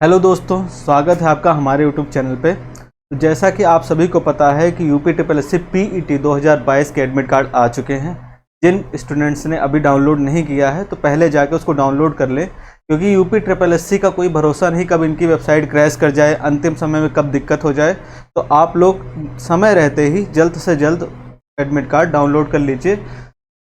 Hello दोस्तों, स्वागत है आपका हमारे यूट्यूब चैनल पे। तो जैसा कि आप सभी को पता है कि UP triple S C PET 2022 के एडमिट कार्ड आ चुके हैं। जिन स्टूडेंट्स ने अभी डाउनलोड नहीं किया है तो पहले जाके उसको डाउनलोड कर लें, क्योंकि यूपी ट्रिपल एस सी का कोई भरोसा नहीं कब इनकी वेबसाइट क्रैश कर जाए, अंतिम समय में कब दिक्कत हो जाए। तो आप लोग समय रहते ही जल्द से जल्द एडमिट कार्ड डाउनलोड कर लीजिए।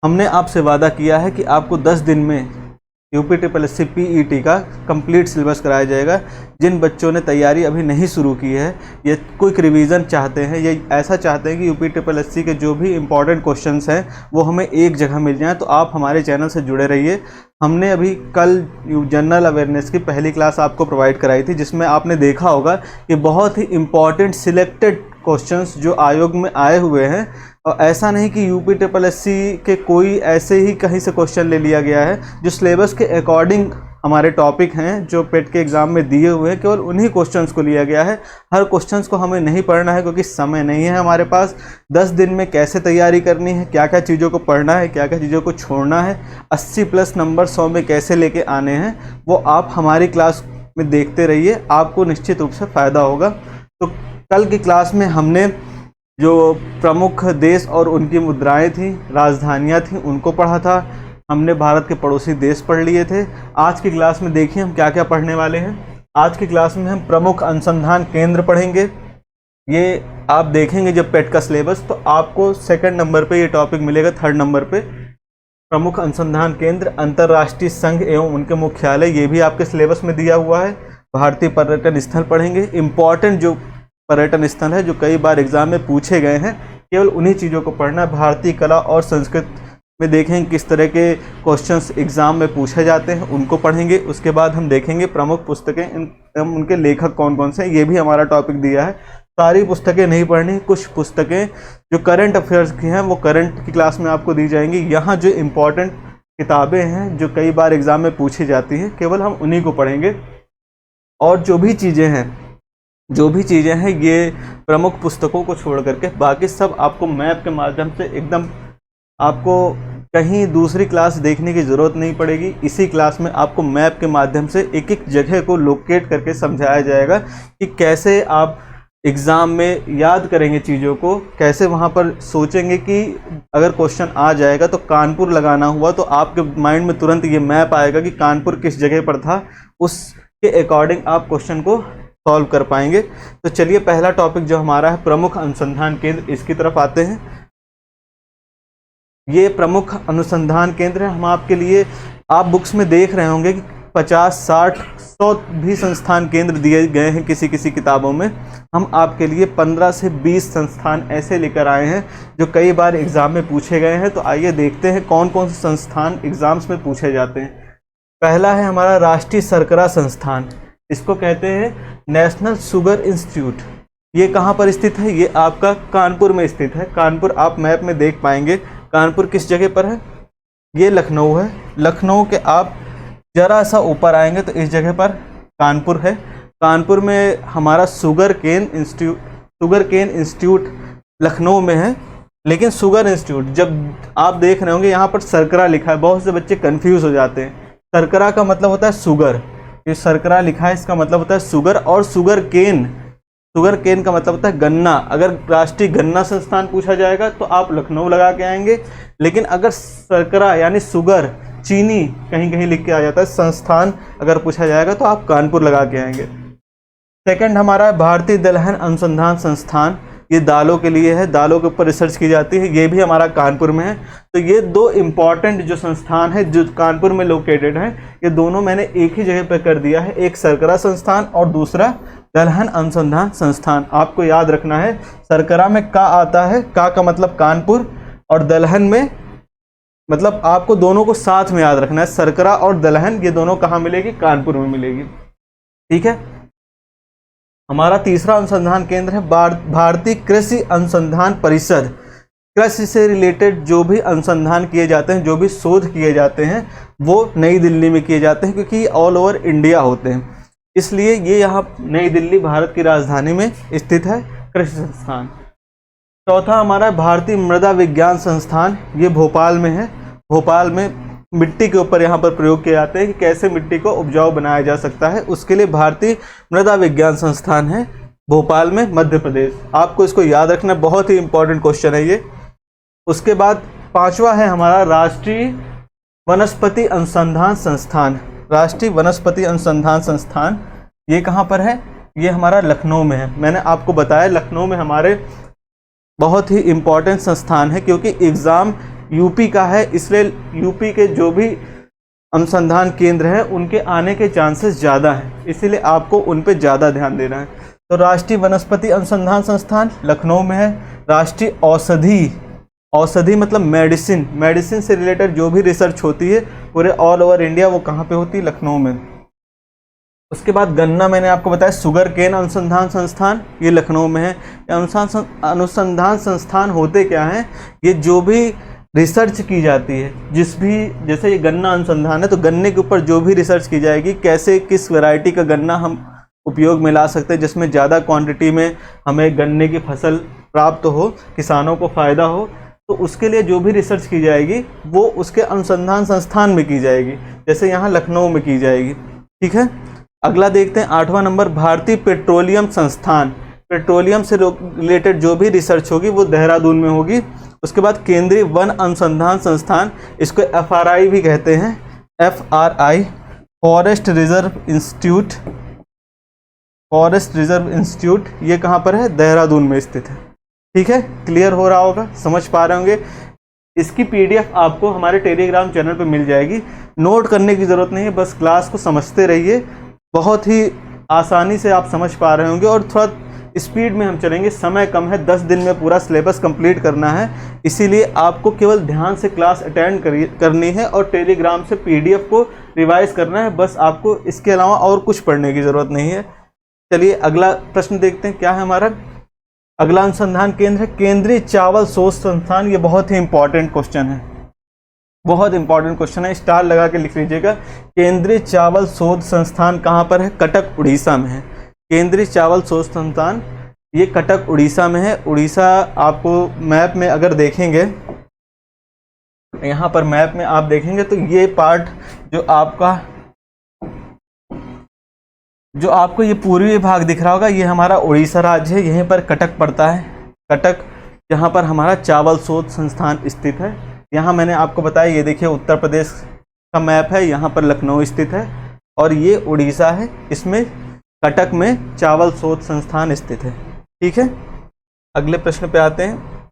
हमने आपसे वादा किया है कि आपको 10 दिन में UP triple S C PET का कंप्लीट सिलेबस कराया जाएगा। जिन बच्चों ने तैयारी अभी नहीं शुरू की है, ये क्विक रिवीजन चाहते हैं, ये ऐसा चाहते हैं कि यूपी ट्रिपल एस सी के जो भी इम्पोर्टेंट क्वेश्चंस हैं वो हमें एक जगह मिल जाएं, तो आप हमारे चैनल से जुड़े रहिए। हमने अभी कल जनरल अवेयरनेस की पहली क्लास आपको प्रोवाइड कराई थी, जिसमें आपने देखा होगा कि बहुत ही इम्पॉर्टेंट सिलेक्टेड क्वेश्चंस जो आयोग में आए हुए हैं, और ऐसा नहीं कि यूपी ट्रिपल एस सी के कोई ऐसे ही कहीं से क्वेश्चन ले लिया गया है। जो सिलेबस के अकॉर्डिंग हमारे टॉपिक हैं जो पेट के एग्ज़ाम में दिए हुए हैं, केवल उन्हीं क्वेश्चंस को लिया गया है। हर क्वेश्चंस को हमें नहीं पढ़ना है क्योंकि समय नहीं है हमारे पास। 10 दिन में कैसे तैयारी करनी है, क्या क्या चीज़ों को पढ़ना है, क्या क्या चीज़ों को छोड़ना है, 80+ नंबर 100 में कैसे लेके आने हैं, वो आप हमारी क्लास में देखते रहिए, आपको निश्चित रूप से फ़ायदा होगा। तो कल की क्लास में हमने जो प्रमुख देश और उनकी मुद्राएं थी, राजधानियां थी, उनको पढ़ा था। हमने भारत के पड़ोसी देश पढ़ लिए थे। आज की क्लास में देखिए हम क्या क्या पढ़ने वाले हैं। आज की क्लास में हम प्रमुख अनुसंधान केंद्र पढ़ेंगे। ये आप देखेंगे जब पेट का सिलेबस, तो आपको 2nd नंबर पे ये टॉपिक मिलेगा, 3rd नंबर पे प्रमुख अनुसंधान केंद्र, अंतर्राष्ट्रीय संघ एवं उनके मुख्यालय, ये भी आपके सिलेबस में दिया हुआ है। भारतीय पर्यटन स्थल पढ़ेंगे। इम्पॉर्टेंट जो पर्यटन स्थल है जो कई बार एग्जाम में पूछे गए हैं, केवल उन्हीं चीज़ों को पढ़ना है। भारतीय कला और संस्कृति में देखेंगे किस तरह के क्वेश्चंस एग्जाम में पूछे जाते हैं, उनको पढ़ेंगे। उसके बाद हम देखेंगे प्रमुख पुस्तकें, उनके लेखक कौन कौन से हैं, ये भी हमारा टॉपिक दिया है। सारी पुस्तकें नहीं पढ़नी, कुछ पुस्तकें जो करंट अफेयर्स की हैं वो करंट की क्लास में आपको दी जाएंगी। यहाँ जो इम्पोर्टेंट किताबें हैं जो कई बार एग्जाम में पूछी जाती हैं, केवल हम उन्हीं को पढ़ेंगे। और जो भी चीज़ें हैं ये प्रमुख पुस्तकों को छोड़ करके बाकी सब आपको मैप के माध्यम से एकदम, आपको कहीं दूसरी क्लास देखने की ज़रूरत नहीं पड़ेगी। इसी क्लास में आपको मैप के माध्यम से एक एक जगह को लोकेट करके समझाया जाएगा कि कैसे आप एग्ज़ाम में याद करेंगे चीज़ों को, कैसे वहाँ पर सोचेंगे कि अगर क्वेश्चन आ जाएगा तो कानपुर लगाना हुआ तो आपके माइंड में तुरंत ये मैप आएगा कि कानपुर किस जगह पर था, उसके अकॉर्डिंग आप क्वेश्चन को सॉल्व कर पाएंगे। तो चलिए पहला टॉपिक जो हमारा है प्रमुख अनुसंधान केंद्र, इसकी तरफ आते हैं। ये प्रमुख अनुसंधान केंद्र है। हम आपके लिए, आप बुक्स में देख रहे होंगे कि 50, 60, 100 भी संस्थान केंद्र दिए गए हैं किसी किसी किताबों में। हम आपके लिए 15 से 20 संस्थान ऐसे लेकर आए हैं जो कई बार एग्जाम में पूछे गए हैं। तो आइए देखते हैं कौन कौन से संस्थान एग्जाम्स में पूछे जाते हैं। पहला है हमारा राष्ट्रीय शर्करा संस्थान, इसको कहते हैं नेशनल शुगर इंस्टीट्यूट। ये कहाँ पर स्थित है? ये आपका कानपुर में स्थित है। कानपुर आप मैप में देख पाएंगे। कानपुर किस जगह पर है? ये लखनऊ है। लखनऊ के आप जरा सा ऊपर आएंगे तो इस जगह पर कानपुर है। कानपुर में हमारा शुगर केन इंस्टीट्यूट लखनऊ में है। लेकिन शुगर इंस्टीट्यूट, जब आप देख रहे होंगे यहाँ पर शर्करा लिखा है, बहुत से बच्चे कंफ्यूज हो जाते हैं। शर्करा का मतलब होता है शुगर, ये शर्करा लिखा है इसका मतलब होता है शुगर। और शुगर केन का मतलब होता है गन्ना। अगर राष्ट्रीय गन्ना संस्थान पूछा जाएगा तो आप लखनऊ लगा के आएंगे, लेकिन अगर शर्करा यानी शुगर, चीनी कहीं कहीं लिख के आ जाता है संस्थान, अगर पूछा जाएगा तो आप कानपुर लगा के आएंगे। सेकंड हमारा भारतीय दलहन अनुसंधान संस्थान, ये दालों के लिए है, दालों के ऊपर रिसर्च की जाती है, ये भी हमारा कानपुर में है। तो ये दो इम्पॉर्टेंट जो संस्थान है जो कानपुर में लोकेटेड है, ये दोनों मैंने एक ही जगह पर कर दिया है, एक शर्करा संस्थान और दूसरा दलहन अनुसंधान संस्थान। आपको याद रखना है, शर्करा में का आता है, का मतलब कानपुर, और दलहन में मतलब आपको दोनों को साथ में याद रखना है। शर्करा और दलहन ये दोनों कहाँ मिलेगी? कानपुर में मिलेगी। ठीक है। हमारा तीसरा अनुसंधान केंद्र है भारतीय कृषि अनुसंधान परिषद। कृषि से रिलेटेड जो भी अनुसंधान किए जाते हैं, जो भी शोध किए जाते हैं, वो नई दिल्ली में किए जाते हैं, क्योंकि ऑल ओवर इंडिया होते हैं, इसलिए ये यहाँ नई दिल्ली भारत की राजधानी में स्थित है कृषि संस्थान। चौथा हमारा भारतीय मृदा विज्ञान संस्थान, ये भोपाल में है। भोपाल में मिट्टी के ऊपर यहाँ पर प्रयोग किए जाते हैं कि कैसे मिट्टी को उपजाऊ बनाया जा सकता है। उसके लिए भारतीय मृदा विज्ञान संस्थान है भोपाल में, मध्य प्रदेश। आपको इसको याद रखना, बहुत ही इंपॉर्टेंट क्वेश्चन है ये। उसके बाद 5वां है हमारा राष्ट्रीय वनस्पति अनुसंधान संस्थान। राष्ट्रीय वनस्पति अनुसंधान संस्थान ये कहाँ पर है? ये हमारा लखनऊ में है। मैंने आपको बताया लखनऊ में हमारे बहुत ही इम्पोर्टेंट संस्थान है, क्योंकि एग्ज़ाम यूपी का है, इसलिए यूपी के जो भी अनुसंधान केंद्र हैं उनके आने के चांसेस ज़्यादा हैं, इसीलिए आपको उन पे ज़्यादा ध्यान देना है। तो राष्ट्रीय वनस्पति अनुसंधान संस्थान लखनऊ में है। राष्ट्रीय औषधि मतलब मेडिसिन से रिलेटेड जो भी रिसर्च होती है पूरे ऑल ओवर इंडिया, वो कहाँ पे होती है? लखनऊ में। उसके बाद गन्ना, मैंने आपको बताया शुगर केन अनुसंधान संस्थान, ये लखनऊ में है। अनुसंधान संस्थान होते क्या हैं? ये जो भी रिसर्च की जाती है, जैसे ये गन्ना अनुसंधान है तो गन्ने के ऊपर जो भी रिसर्च की जाएगी, कैसे किस वैरायटी का गन्ना हम उपयोग में ला सकते हैं जिसमें ज़्यादा क्वांटिटी में हमें गन्ने की फसल प्राप्त हो, किसानों को फ़ायदा हो, तो उसके लिए जो भी रिसर्च की जाएगी वो उसके अनुसंधान संस्थान में की जाएगी, जैसे यहाँ लखनऊ में की जाएगी। ठीक है, अगला देखते हैं 8वां नंबर भारतीय पेट्रोलियम संस्थान। पेट्रोलियम से रिलेटेड जो भी रिसर्च होगी वो देहरादून में होगी। उसके बाद केंद्रीय वन अनुसंधान संस्थान, इसको FRI भी कहते हैं, FRI फॉरेस्ट रिजर्व इंस्टीट्यूट, ये कहाँ पर है? देहरादून में स्थित है। ठीक है, क्लियर हो रहा होगा, समझ पा रहे होंगे। इसकी PDF आपको हमारे टेलीग्राम चैनल पे मिल जाएगी। नोट करने की ज़रूरत नहीं है, बस क्लास को समझते रहिए, बहुत ही आसानी से आप समझ पा रहे होंगे। और थोड़ा स्पीड में हम चलेंगे, समय कम है, 10 दिन में पूरा सिलेबस कंप्लीट करना है, इसीलिए आपको केवल ध्यान से क्लास अटेंड करनी है और टेलीग्राम से PDF को रिवाइज करना है, बस आपको इसके अलावा और कुछ पढ़ने की ज़रूरत नहीं है। चलिए अगला प्रश्न देखते हैं, क्या है हमारा अगला अनुसंधान केंद्र है केंद्रीय चावल शोध संस्थान। ये बहुत ही इंपॉर्टेंट क्वेश्चन है, बहुत इंपॉर्टेंट क्वेश्चन है, स्टार लगा के लिख लीजिएगा। केंद्रीय चावल शोध संस्थान कहाँ पर है? कटक, उड़ीसा में है। केंद्रीय चावल शोध संस्थान ये कटक, उड़ीसा में है। उड़ीसा आपको मैप में अगर देखेंगे, यहाँ पर मैप में आप देखेंगे तो ये पार्ट जो आपको ये पूर्वी भाग दिख रहा होगा, ये हमारा उड़ीसा राज्य है, यहीं पर कटक पड़ता है। कटक जहाँ पर हमारा चावल शोध संस्थान स्थित है। यहाँ मैंने आपको बताया, ये देखिए उत्तर प्रदेश का मैप है, यहाँ पर लखनऊ स्थित है और ये उड़ीसा है, इसमें कटक में चावल शोध संस्थान स्थित है। ठीक है, अगले प्रश्न पे आते हैं।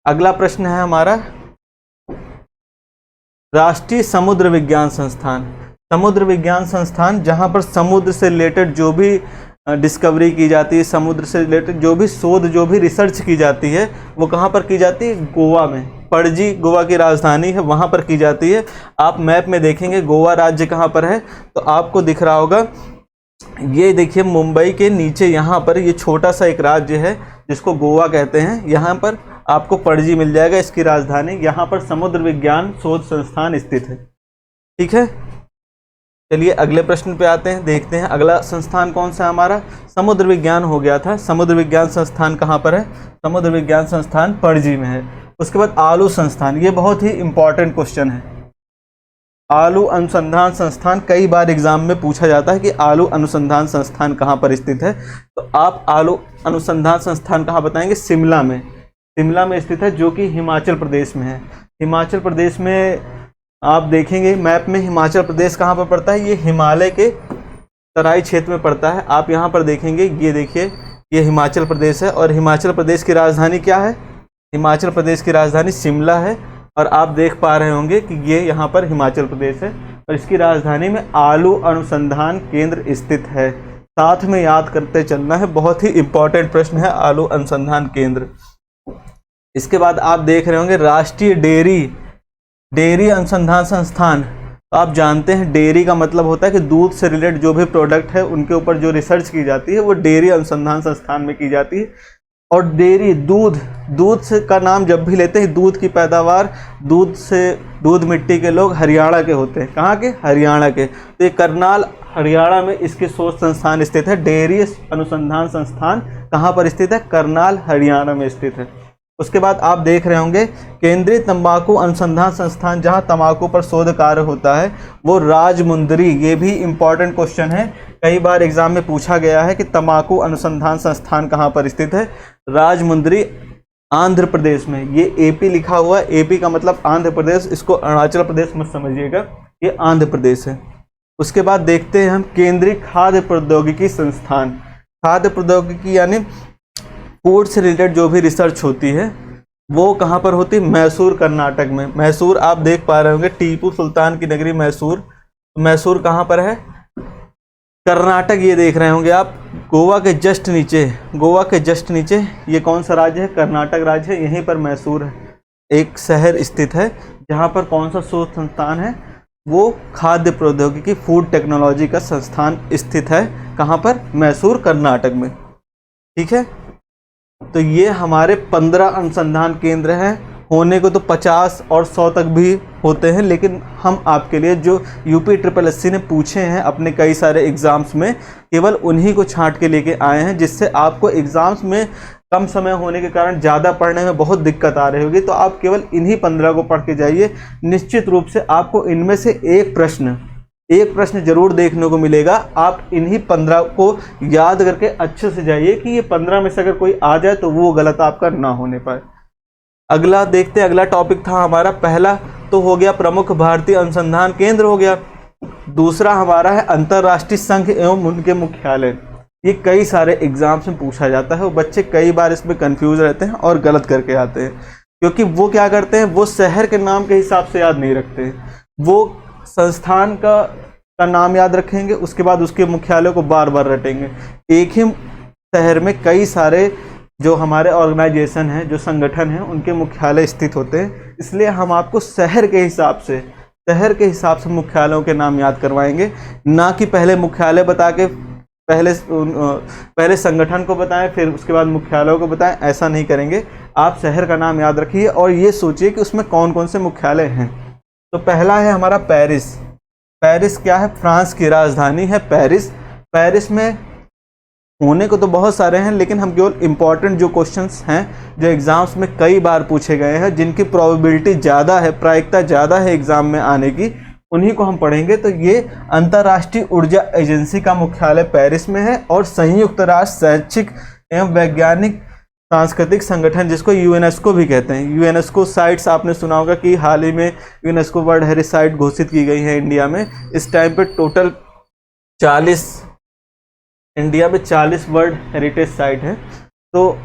अगला प्रश्न है हमारा राष्ट्रीय समुद्र विज्ञान संस्थान। समुद्र विज्ञान संस्थान जहाँ पर समुद्र से रिलेटेड जो भी डिस्कवरी की जाती है, समुद्र से रिलेटेड जो भी शोध, जो भी रिसर्च की जाती है, वो कहाँ पर की जाती है? गोवा में। पणजी गोवा की राजधानी है, वहाँ पर की जाती है। आप मैप में देखेंगे गोवा राज्य कहाँ पर है, तो आपको दिख रहा होगा, ये देखिए मुंबई के नीचे यहाँ पर ये छोटा सा एक राज्य है जिसको गोवा कहते हैं, यहाँ पर आपको पणजी मिल जाएगा, इसकी राजधानी। यहाँ पर समुद्र विज्ञान शोध संस्थान स्थित है। ठीक है, चलिए अगले प्रश्न पे आते हैं, देखते हैं अगला संस्थान कौन सा है हमारा। समुद्र विज्ञान हो गया था, समुद्र विज्ञान संस्थान कहाँ पर है? समुद्र विज्ञान संस्थान पणजी में है। उसके बाद आलू संस्थान, ये बहुत ही इंपॉर्टेंट क्वेश्चन है। आलू अनुसंधान संस्थान कई बार एग्जाम में पूछा जाता है कि आलू अनुसंधान संस्थान कहाँ पर स्थित है, तो आप आलू अनुसंधान संस्थान कहाँ बताएंगे? शिमला में। शिमला में स्थित है, जो कि हिमाचल प्रदेश में है। हिमाचल प्रदेश में आप देखेंगे मैप में, हिमाचल प्रदेश कहाँ पर पड़ता है? ये हिमालय के तराई क्षेत्र में पड़ता है। आप यहाँ पर देखेंगे, ये देखिए, ये हिमाचल प्रदेश है और हिमाचल प्रदेश की राजधानी क्या है? हिमाचल प्रदेश की राजधानी शिमला है। और आप देख पा रहे होंगे कि ये यहाँ पर हिमाचल प्रदेश है और इसकी राजधानी में आलू अनुसंधान केंद्र स्थित है। साथ में याद करते चलना है, बहुत ही इंपॉर्टेंट प्रश्न है आलू अनुसंधान केंद्र। इसके बाद आप देख रहे होंगे राष्ट्रीय डेयरी अनुसंधान संस्थान। तो आप जानते हैं डेयरी का मतलब होता है कि दूध से रिलेटेड जो भी प्रोडक्ट है उनके ऊपर जो रिसर्च की जाती है वो डेयरी अनुसंधान संस्थान में की जाती है। और डेयरी दूध से का नाम जब भी लेते हैं, दूध की पैदावार, दूध मिट्टी के लोग हरियाणा के होते हैं। कहाँ के? हरियाणा के। तो ये करनाल हरियाणा में इसके शोध संस्थान स्थित है। डेयरी अनुसंधान संस्थान कहाँ पर स्थित है? करनाल हरियाणा में स्थित है। उसके बाद आप देख रहे होंगे केंद्रीय तंबाकू अनुसंधान संस्थान, जहां तंबाकू पर शोध कार्य होता है वो राजमुंदरी। ये भी इम्पॉर्टेंट क्वेश्चन है, कई बार एग्जाम में पूछा गया है कि तंबाकू अनुसंधान संस्थान कहाँ पर स्थित है। राजमुंदरी आंध्र प्रदेश में। ये एपी लिखा हुआ है, एपी का मतलब आंध्र प्रदेश, इसको अरुणाचल प्रदेश मत समझिएगा, ये आंध्र प्रदेश है। उसके बाद देखते हैं हम केंद्रीय खाद्य प्रौद्योगिकी संस्थान। खाद्य प्रौद्योगिकी यानी फूड से रिलेटेड जो भी रिसर्च होती है वो कहाँ पर होती है? मैसूर कर्नाटक में। मैसूर आप देख पा रहे होंगे, टीपू सुल्तान की नगरी मैसूर। मैसूर कहाँ पर है? कर्नाटक। ये देख रहे होंगे आप, गोवा के जस्ट नीचे, गोवा के जस्ट नीचे ये कौन सा राज्य है? कर्नाटक राज्य है। यहीं पर मैसूर है, एक शहर स्थित है जहाँ पर कौन सा शोध संस्थान है? वो खाद्य प्रौद्योगिकी फूड टेक्नोलॉजी का संस्थान स्थित है। कहाँ पर? मैसूर कर्नाटक में। ठीक है, तो ये हमारे 15 अनुसंधान केंद्र हैं। होने को तो 50 और 100 तक भी होते हैं, लेकिन हम आपके लिए जो UPSSC ने पूछे हैं अपने कई सारे एग्ज़ाम्स में, केवल उन्हीं को छांट के लेके आए हैं, जिससे आपको एग्ज़ाम्स में कम समय होने के कारण ज़्यादा पढ़ने में बहुत दिक्कत आ रही होगी। तो आप केवल इन्हीं 15 को पढ़ के जाइए। निश्चित रूप से आपको इनमें से एक प्रश्न जरूर देखने को मिलेगा। आप इन्हीं 15 को याद करके अच्छे से जाइए कि ये 15 में से अगर कोई आ जाए तो वो गलत आपका ना होने पाए। अगला देखते हैं, अगला टॉपिक था हमारा, पहला तो हो गया प्रमुख भारतीय अनुसंधान केंद्र हो गया। दूसरा हमारा है अंतर्राष्ट्रीय संघ एवं उनके मुख्यालय। ये कई सारे एग्जाम्स में पूछा जाता है और बच्चे कई बार इसमें कंफ्यूज रहते हैं और गलत करके आते हैं, क्योंकि वो क्या करते हैं, वो शहर के नाम के हिसाब से याद नहीं रखते, वो संस्थान का नाम याद रखेंगे, उसके बाद उसके मुख्यालय को बार बार रटेंगे। एक ही शहर में कई सारे जो हमारे ऑर्गेनाइजेशन हैं, जो संगठन हैं, उनके मुख्यालय स्थित होते हैं। इसलिए हम आपको शहर के हिसाब से मुख्यालयों के नाम याद करवाएंगे, ना कि पहले मुख्यालय बता के पहले संगठन को बताएं फिर उसके बाद मुख्यालयों को बताएं। ऐसा नहीं करेंगे। आप शहर का नाम याद रखिए और ये सोचिए कि उसमें कौन कौन से मुख्यालय हैं। तो पहला है हमारा पेरिस। पेरिस क्या है? फ्रांस की राजधानी है पेरिस। पेरिस में होने को तो बहुत सारे हैं, लेकिन हम केवल इम्पॉर्टेंट जो क्वेश्चंस हैं जो एग्ज़ाम्स में कई बार पूछे गए हैं, जिनकी प्रोबेबिलिटी ज़्यादा है, प्रायिकता ज़्यादा है एग्ज़ाम में आने की, उन्हीं को हम पढ़ेंगे। तो ये अंतर्राष्ट्रीय ऊर्जा एजेंसी का मुख्यालय पेरिस में है और संयुक्त राष्ट्र शैक्षिक एवं वैज्ञानिक सांस्कृतिक संगठन, जिसको यूनेस्को भी कहते हैं। यूनेस्को साइट्स आपने सुना होगा कि हाल ही में यूनेस्को वर्ल्ड हेरिटेज साइट घोषित की गई है इंडिया में। इस टाइम पे टोटल 40 वर्ल्ड हेरिटेज साइट है। तो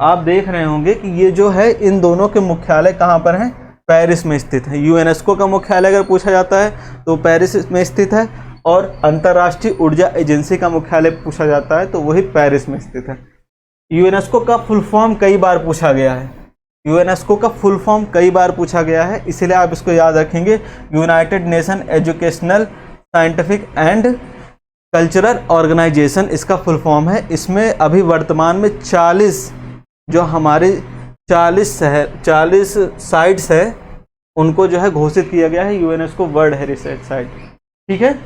आप देख रहे होंगे कि ये जो है, इन दोनों के मुख्यालय कहाँ पर हैं? पेरिस में स्थित है। यूनेस्को का मुख्यालय अगर पूछा जाता है तो पेरिस में स्थित है, और अंतर्राष्ट्रीय ऊर्जा एजेंसी का मुख्यालय पूछा जाता है तो वही पेरिस में स्थित है। यूनेस्को का फुल फॉर्म कई बार पूछा गया है। यूनेस्को का फुल फॉर्म कई बार पूछा गया है, इसलिए आप इसको याद रखेंगे। United Nation Educational Scientific and Cultural Organisation इसका फुल फॉर्म है। इसमें अभी वर्तमान में 40 जो हमारे 40 साइट्स हैं उनको जो है घोषित किया गया है यूनेस्को वर्ल्ड हेरिटेज साइट। ठीक है,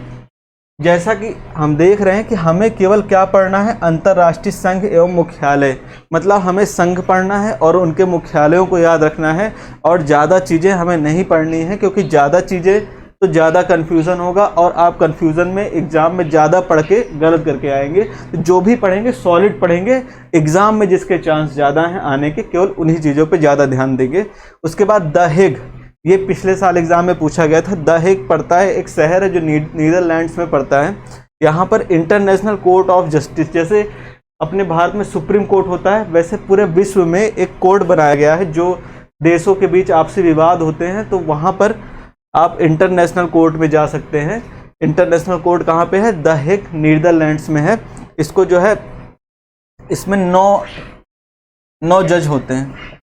जैसा कि हम देख रहे हैं कि हमें केवल क्या पढ़ना है? अंतर्राष्ट्रीय संघ एवं मुख्यालय। मतलब हमें संघ पढ़ना है और उनके मुख्यालयों को याद रखना है, और ज़्यादा चीज़ें हमें नहीं पढ़नी है, क्योंकि ज़्यादा चीज़ें तो ज़्यादा कन्फ्यूज़न होगा और आप कन्फ्यूज़न में एग्ज़ाम में ज़्यादा पढ़ के गलत करके आएंगे। तो जो भी पढ़ेंगे सॉलिड पढ़ेंगे, एग्ज़ाम में जिसके चांस ज़्यादा हैं आने के, केवल उन्हीं चीज़ों पे ज़्यादा ध्यान देंगे। उसके बाद द हेग, ये पिछले साल एग्ज़ाम में पूछा गया था। द हेग पड़ता है, एक शहर है जो नीदरलैंड्स में पड़ता है। यहाँ पर इंटरनेशनल कोर्ट ऑफ जस्टिस, जैसे अपने भारत में सुप्रीम कोर्ट होता है, वैसे पूरे विश्व में एक कोर्ट बनाया गया है। जो देशों के बीच आपसी विवाद होते हैं तो वहाँ पर आप इंटरनेशनल कोर्ट में जा सकते हैं। इंटरनेशनल कोर्ट कहाँ पे है? द हेग नीदरलैंड्स में है। इसको जो है, इसमें 9 जज होते हैं।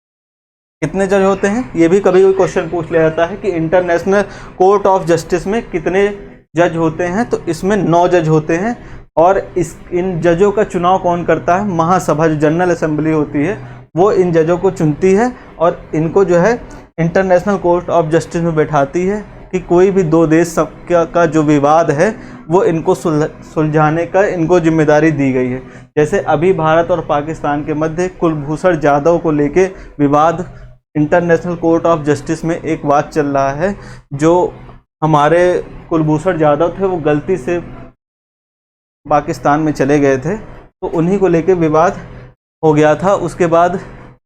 कितने जज होते हैं? ये भी कभी कोई क्वेश्चन पूछ लिया जाता है कि इंटरनेशनल कोर्ट ऑफ जस्टिस में कितने जज होते हैं, तो इसमें 9 जज होते हैं। और इन जजों का चुनाव कौन करता है? महासभा, जो जनरल असेंबली होती है, वो इन जजों को चुनती है और इनको जो है इंटरनेशनल कोर्ट ऑफ जस्टिस में बैठाती है। कि कोई भी दो देश का जो विवाद है वो इनको सुलझाने का इनको जिम्मेदारी दी गई है। जैसे अभी भारत और पाकिस्तान के मध्य कुलभूषण जाधव को लेके विवाद इंटरनेशनल कोर्ट ऑफ जस्टिस में एक वाद चल रहा है। जो हमारे कुलभूषण जाधव थे वो गलती से पाकिस्तान में चले गए थे, तो उन्हीं को लेके विवाद हो गया था। उसके बाद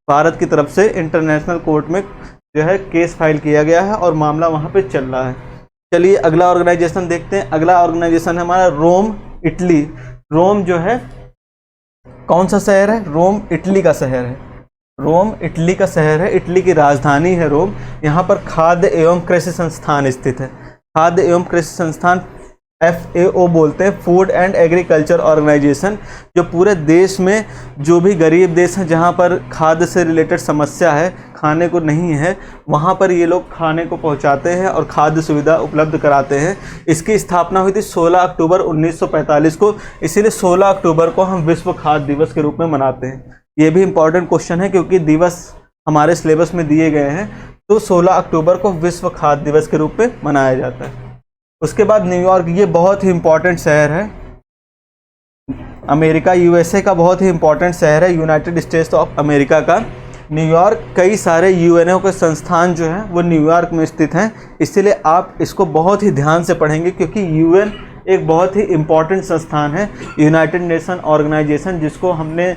भारत की तरफ से इंटरनेशनल कोर्ट में जो है केस फाइल किया गया है और मामला वहाँ पे चल रहा है। चलिए अगला ऑर्गेनाइजेशन देखते हैं। अगला ऑर्गेनाइजेशन है हमारा रोम, इटली। रोम जो है कौन सा शहर है? रोम इटली का शहर है। रोम इटली का शहर है, इटली की राजधानी है रोम। यहाँ पर खाद्य एवं कृषि संस्थान स्थित है। खाद्य एवं कृषि संस्थान FAO बोलते हैं, फूड एंड एग्रीकल्चर ऑर्गेनाइजेशन, जो पूरे देश में जो भी गरीब देश हैं जहाँ पर खाद्य से रिलेटेड समस्या है, खाने को नहीं है, वहाँ पर ये लोग खाने को पहुँचाते हैं और खाद्य सुविधा उपलब्ध कराते हैं। इसकी स्थापना हुई थी 16 अक्टूबर 1945 को, इसीलिए 16 अक्टूबर को हम विश्व खाद्य दिवस के रूप में मनाते हैं। ये भी इम्पॉर्टेंट क्वेश्चन है क्योंकि दिवस हमारे सिलेबस में दिए गए हैं, तो 16 अक्टूबर को विश्व खाद्य दिवस के रूप में मनाया जाता है। उसके बाद न्यूयॉर्क, ये बहुत ही इम्पॉर्टेंट शहर है, अमेरिका USA का बहुत ही इम्पॉर्टेंट शहर है, यूनाइटेड स्टेट्स ऑफ अमेरिका का न्यूयॉर्क। कई सारे UNO के संस्थान जो हैं वो न्यूयॉर्क में स्थित हैं, इसीलिए आप इसको बहुत ही ध्यान से पढ़ेंगे क्योंकि UN एक बहुत ही इम्पॉर्टेंट संस्थान है, यूनाइटेड नेशन ऑर्गेनाइजेशन, जिसको हमने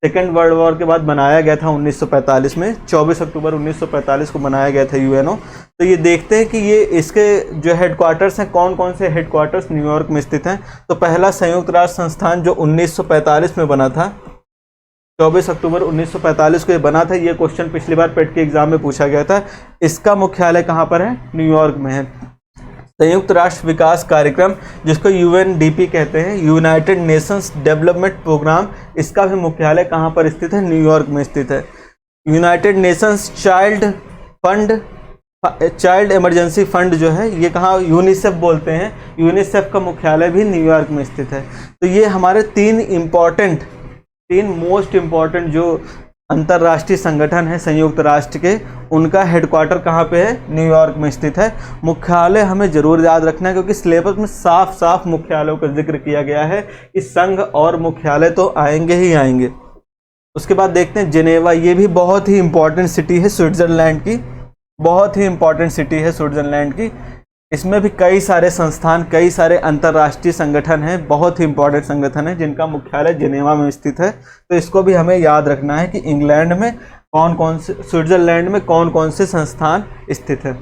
सेकेंड वर्ल्ड वॉर के बाद बनाया गया था 1945 में। 24 अक्टूबर 1945 को बनाया गया था UNO। तो ये देखते हैं कि ये इसके जो हेडक्वार्टर्स हैं, कौन कौन से हेडक्वार्टर्स न्यूयॉर्क में स्थित हैं। तो पहला संयुक्त राष्ट्र संस्थान जो 1945 में बना था, 24 अक्टूबर 1945 को ये बना था। ये क्वेश्चन पिछली बार पेट के एग्जाम में पूछा गया था। इसका मुख्यालय कहाँ पर है? न्यूयॉर्क में है। संयुक्त राष्ट्र विकास कार्यक्रम, जिसको UNDP कहते हैं, यूनाइटेड नेशंस डेवलपमेंट प्रोग्राम, इसका भी मुख्यालय कहाँ पर स्थित है? न्यूयॉर्क में स्थित है। United Nations child emergency fund जो है, ये कहाँ? यूनिसेफ बोलते हैं, यूनिसेफ का मुख्यालय भी न्यूयॉर्क में स्थित है। तो ये हमारे तीन मोस्ट इम्पॉर्टेंट जो अंतर्राष्ट्रीय संगठन है संयुक्त राष्ट्र के, उनका हेडक्वार्टर कहाँ पे है? न्यूयॉर्क में स्थित है। मुख्यालय हमें जरूर याद रखना है क्योंकि सिलेबस में साफ साफ मुख्यालयों का जिक्र किया गया है कि संघ और मुख्यालय तो आएंगे ही आएंगे। उसके बाद देखते हैं जिनेवा, ये भी बहुत ही इंपॉर्टेंट सिटी है स्विट्जरलैंड की, बहुत ही इंपॉर्टेंट सिटी है स्विट्जरलैंड की। इसमें भी कई सारे संस्थान, कई सारे अंतर्राष्ट्रीय संगठन हैं, बहुत ही इंपॉर्टेंट संगठन है जिनका मुख्यालय जिनेवा में स्थित है। तो इसको भी हमें याद रखना है कि इंग्लैंड में कौन कौन से, स्विट्जरलैंड में कौन कौन से संस्थान स्थित है।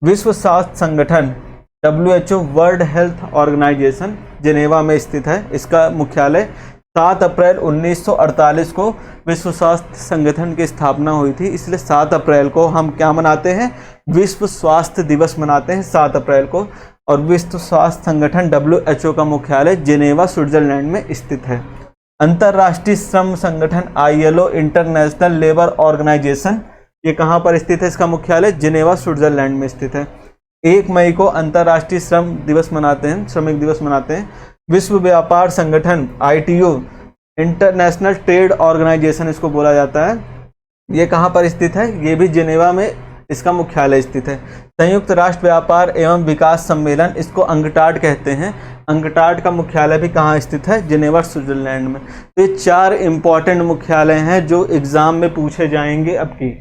विश्व स्वास्थ्य संगठन WHO, World Health Organisation, Geneva में स्थित है। इसका मुख्यालय 7 अप्रैल 1948 को विश्व स्वास्थ्य संगठन की स्थापना हुई थी, इसलिए 7 अप्रैल को हम क्या मनाते हैं? विश्व स्वास्थ्य दिवस मनाते हैं 7 अप्रैल को। और विश्व स्वास्थ्य संगठन WHO का मुख्यालय जिनेवा स्विट्जरलैंड में स्थित है। अंतर्राष्ट्रीय श्रम संगठन ILO, इंटरनेशनल लेबर ऑर्गेनाइजेशन, ये कहाँ पर स्थित है? इसका मुख्यालय जिनेवा स्विट्जरलैंड में स्थित है। 1 मई को अंतर्राष्ट्रीय श्रम दिवस मनाते हैं, श्रमिक दिवस मनाते हैं। विश्व व्यापार संगठन ITO, इंटरनेशनल ट्रेड ऑर्गेनाइजेशन इसको बोला जाता है, ये कहाँ पर स्थित है? ये भी जिनेवा में इसका मुख्यालय स्थित है। संयुक्त राष्ट्र व्यापार एवं विकास सम्मेलन, इसको अंगटाड कहते हैं, अंगटाड का मुख्यालय भी कहाँ स्थित है? जिनेवा स्विट्जरलैंड में। तो ये 4 इंपॉर्टेंट मुख्यालय हैं जो एग्जाम में पूछे जाएंगे। अब की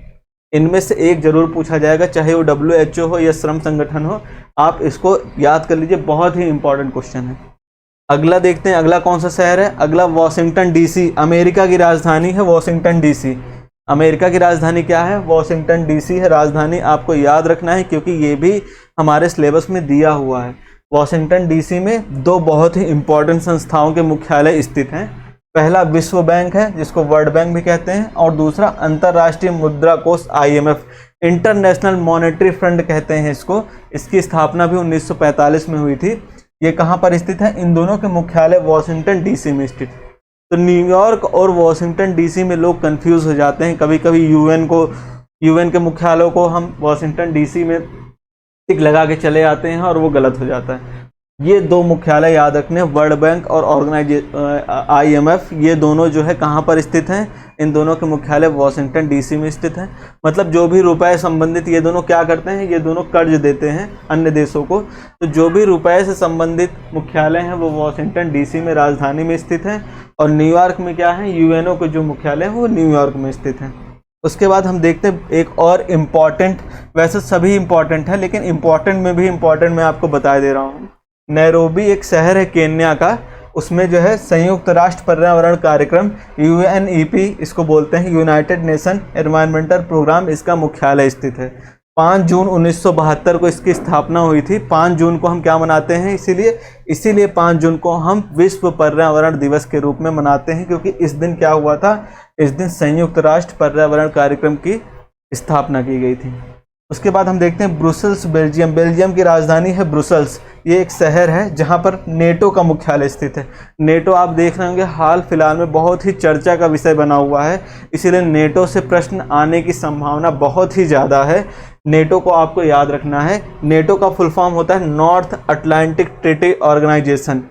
इनमें से एक जरूर पूछा जाएगा, चाहे वो WHO हो या श्रम संगठन हो, आप इसको याद कर लीजिए, बहुत ही इंपॉर्टेंट क्वेश्चन है। अगला देखते हैं, अगला कौन सा शहर है? अगला वाशिंगटन DC, अमेरिका की राजधानी है वाशिंगटन DC। अमेरिका की राजधानी क्या है? वाशिंगटन DC है राजधानी, आपको याद रखना है क्योंकि ये भी हमारे सिलेबस में दिया हुआ है। वाशिंगटन DC में 2 बहुत ही इंपॉर्टेंट संस्थाओं के मुख्यालय स्थित हैं। पहला विश्व बैंक है, जिसको वर्ल्ड बैंक भी कहते हैं, और दूसरा अंतर्राष्ट्रीय मुद्रा कोष IMF, इंटरनेशनल मॉनेटरी फंड कहते हैं इसको। इसकी स्थापना भी 1945 में हुई थी। ये कहाँ पर स्थित है? इन दोनों के मुख्यालय वाशिंगटन DC में स्थित। तो न्यूयॉर्क और वाशिंगटन DC में लोग कंफ्यूज हो जाते हैं, कभी कभी UN के मुख्यालयों को हम वाशिंगटन DC में टिक लगा के चले आते हैं और वो गलत हो जाता है। ये दो मुख्यालय याद रखने, वर्ल्ड बैंक और IMF, ये दोनों जो है कहाँ पर स्थित हैं? इन दोनों के मुख्यालय वॉशिंगटन DC में स्थित हैं। मतलब जो भी रुपए संबंधित ये दोनों क्या करते हैं, ये दोनों कर्ज देते हैं अन्य देशों को। तो जो भी रुपए से संबंधित मुख्यालय हैं वो वॉशिंगटन DC में राजधानी में स्थित हैं, और न्यूयॉर्क में क्या है, UNO के जो मुख्यालय हैं वो न्यूयॉर्क में स्थित हैं। उसके बाद हम देखते हैं एक और इम्पॉर्टेंट, वैसे सभी इम्पॉर्टेंट है लेकिन इम्पॉर्टेंट में भी इम्पॉर्टेंट मैं आपको बता दे रहा हूँ। नैरोबी एक शहर है केन्या का, उसमें जो है संयुक्त राष्ट्र पर्यावरण कार्यक्रम UNEP इसको बोलते हैं, यूनाइटेड नेशन एनवायरमेंटल प्रोग्राम, इसका मुख्यालय स्थित है। 5 जून 1972 को इसकी स्थापना हुई थी। 5 जून को हम क्या मनाते हैं? इसीलिए 5 जून को हम विश्व पर्यावरण दिवस के रूप में मनाते हैं, क्योंकि इस दिन क्या हुआ था, इस दिन संयुक्त राष्ट्र पर्यावरण कार्यक्रम की स्थापना की गई थी। उसके बाद हम देखते हैं ब्रुसेल्स, बेल्जियम। बेल्जियम की राजधानी है ब्रुसेल्स। ये एक शहर है जहाँ पर नेटो का मुख्यालय स्थित है। नेटो आप देख रहे होंगे हाल फिलहाल में बहुत ही चर्चा का विषय बना हुआ है, इसीलिए नेटो से प्रश्न आने की संभावना बहुत ही ज़्यादा है। नेटो को आपको याद रखना है। नेटो का फुल फॉर्म होता है नॉर्थ अटलांटिक ट्रीटी ऑर्गेनाइजेशन।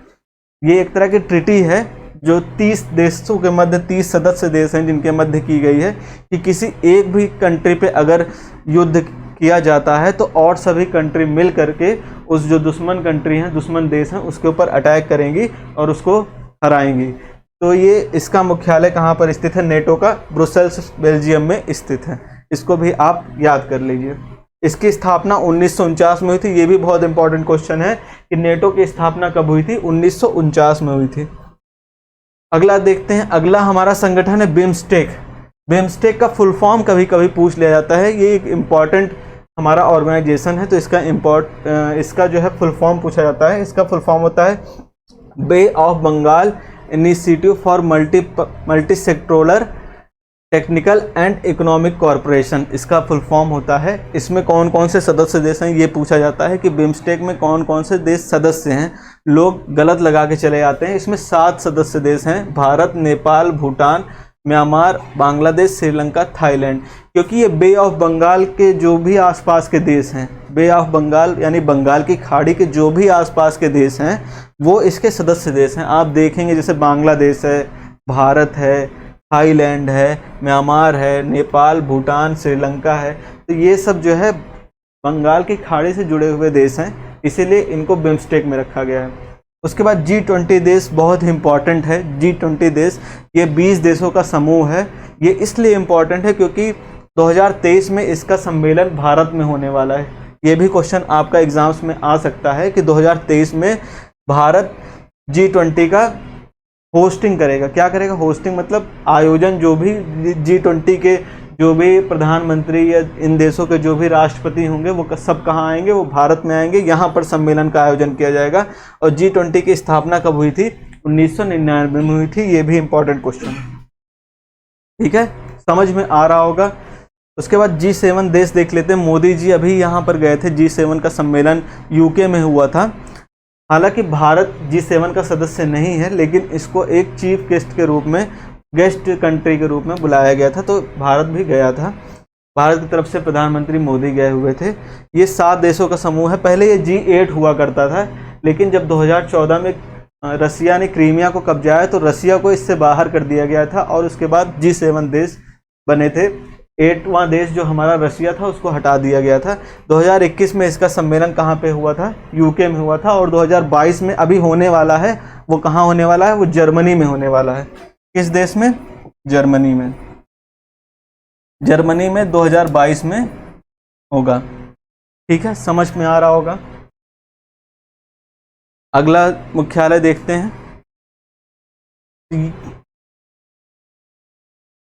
ये एक तरह की ट्रीटी है जो 30 देशों के मध्य, 30 सदस्य देश हैं जिनके मध्य की गई है कि किसी एक भी कंट्री पे अगर युद्ध किया जाता है तो और सभी कंट्री मिल करके उस जो दुश्मन कंट्री हैं, दुश्मन देश हैं, उसके ऊपर अटैक करेंगी और उसको हराएंगी। तो ये इसका मुख्यालय कहाँ पर स्थित है? नेटो का ब्रुसेल्स बेल्जियम में स्थित है। इसको भी आप याद कर लीजिए। इसकी स्थापना 1949 में हुई थी। ये भी बहुत इंपॉर्टेंट क्वेश्चन है कि नेटो की स्थापना कब हुई थी? 1949 में हुई थी। अगला देखते हैं, अगला हमारा संगठन है बिम्स्टेक। बिम्स्टेक का फुल फॉर्म कभी कभी पूछ लिया जाता है। ये एक इम्पॉर्टेंट हमारा ऑर्गेनाइजेशन है, तो इसका जो है फुल फॉर्म पूछा जाता है। इसका फुल फॉर्म होता है bay of Bengal initiative for multi sectoral technical and economic corporation, इसका फुल फॉर्म होता है। इसमें कौन कौन से सदस्य देश हैं ये पूछा जाता है कि बिम्स्टेक में कौन कौन से देश सदस्य हैं। लोग गलत लगा के चले जाते हैं। इसमें 7 सदस्य देश हैं, भारत, नेपाल, भूटान, म्यांमार, बांग्लादेश, श्रीलंका, थाईलैंड। क्योंकि ये बे ऑफ बंगाल के जो भी आसपास के देश हैं, बे ऑफ बंगाल यानी बंगाल की खाड़ी के जो भी आसपास के देश हैं वो इसके सदस्य देश हैं। आप देखेंगे जैसे बांग्लादेश है, भारत है, थाईलैंड है, म्यांमार है, नेपाल, भूटान, श्रीलंका है। तो ये सब जो है बंगाल की खाड़ी से जुड़े हुए देश हैं, इसीलिए इनको बिम्स्टेक में रखा गया है। उसके बाद G20 देश बहुत इम्पॉर्टेंट है। G20 देश ये 20 देशों का समूह है। ये इसलिए इम्पॉर्टेंट है क्योंकि 2023 में इसका सम्मेलन भारत में होने वाला है। ये भी क्वेश्चन आपका एग्जाम्स में आ सकता है कि 2023 में भारत G20 का होस्टिंग करेगा। क्या करेगा? होस्टिंग मतलब आयोजन। जो भी G20 के जो भी प्रधानमंत्री या इन देशों के जो भी राष्ट्रपति होंगे वो सब कहाँ आएंगे? वो भारत में आएंगे। यहाँ पर सम्मेलन का आयोजन किया जाएगा। और G20 की स्थापना कब हुई थी? 1999 में हुई थी। ये भी इंपॉर्टेंट क्वेश्चन है। ठीक है, समझ में आ रहा होगा। उसके बाद G7 देश देख लेते हैं। मोदी जी अभी यहाँ पर गए थे। G7 का सम्मेलन UK में हुआ था। हालांकि भारत G7 का सदस्य नहीं है, लेकिन इसको एक चीफ गेस्ट के रूप में, गेस्ट कंट्री के रूप में बुलाया गया था, तो भारत भी गया था। भारत की तरफ से प्रधानमंत्री मोदी गए हुए थे। ये 7 देशों का समूह है। पहले ये G8 हुआ करता था, लेकिन जब 2014 में रसिया ने क्रीमिया को कब्जाया तो रसिया को इससे बाहर कर दिया गया था और उसके बाद G7 देश बने थे। 8वां देश जो हमारा रसिया था उसको हटा दिया गया था। 2021 में इसका सम्मेलन कहाँ पे हुआ था? UK में हुआ था। और 2022 में अभी होने वाला है। वो कहाँ होने वाला है? वो जर्मनी में होने वाला है। किस देश में? जर्मनी में। जर्मनी में 2022 में होगा। ठीक है, समझ में आ रहा होगा। अगला मुख्यालय देखते हैं।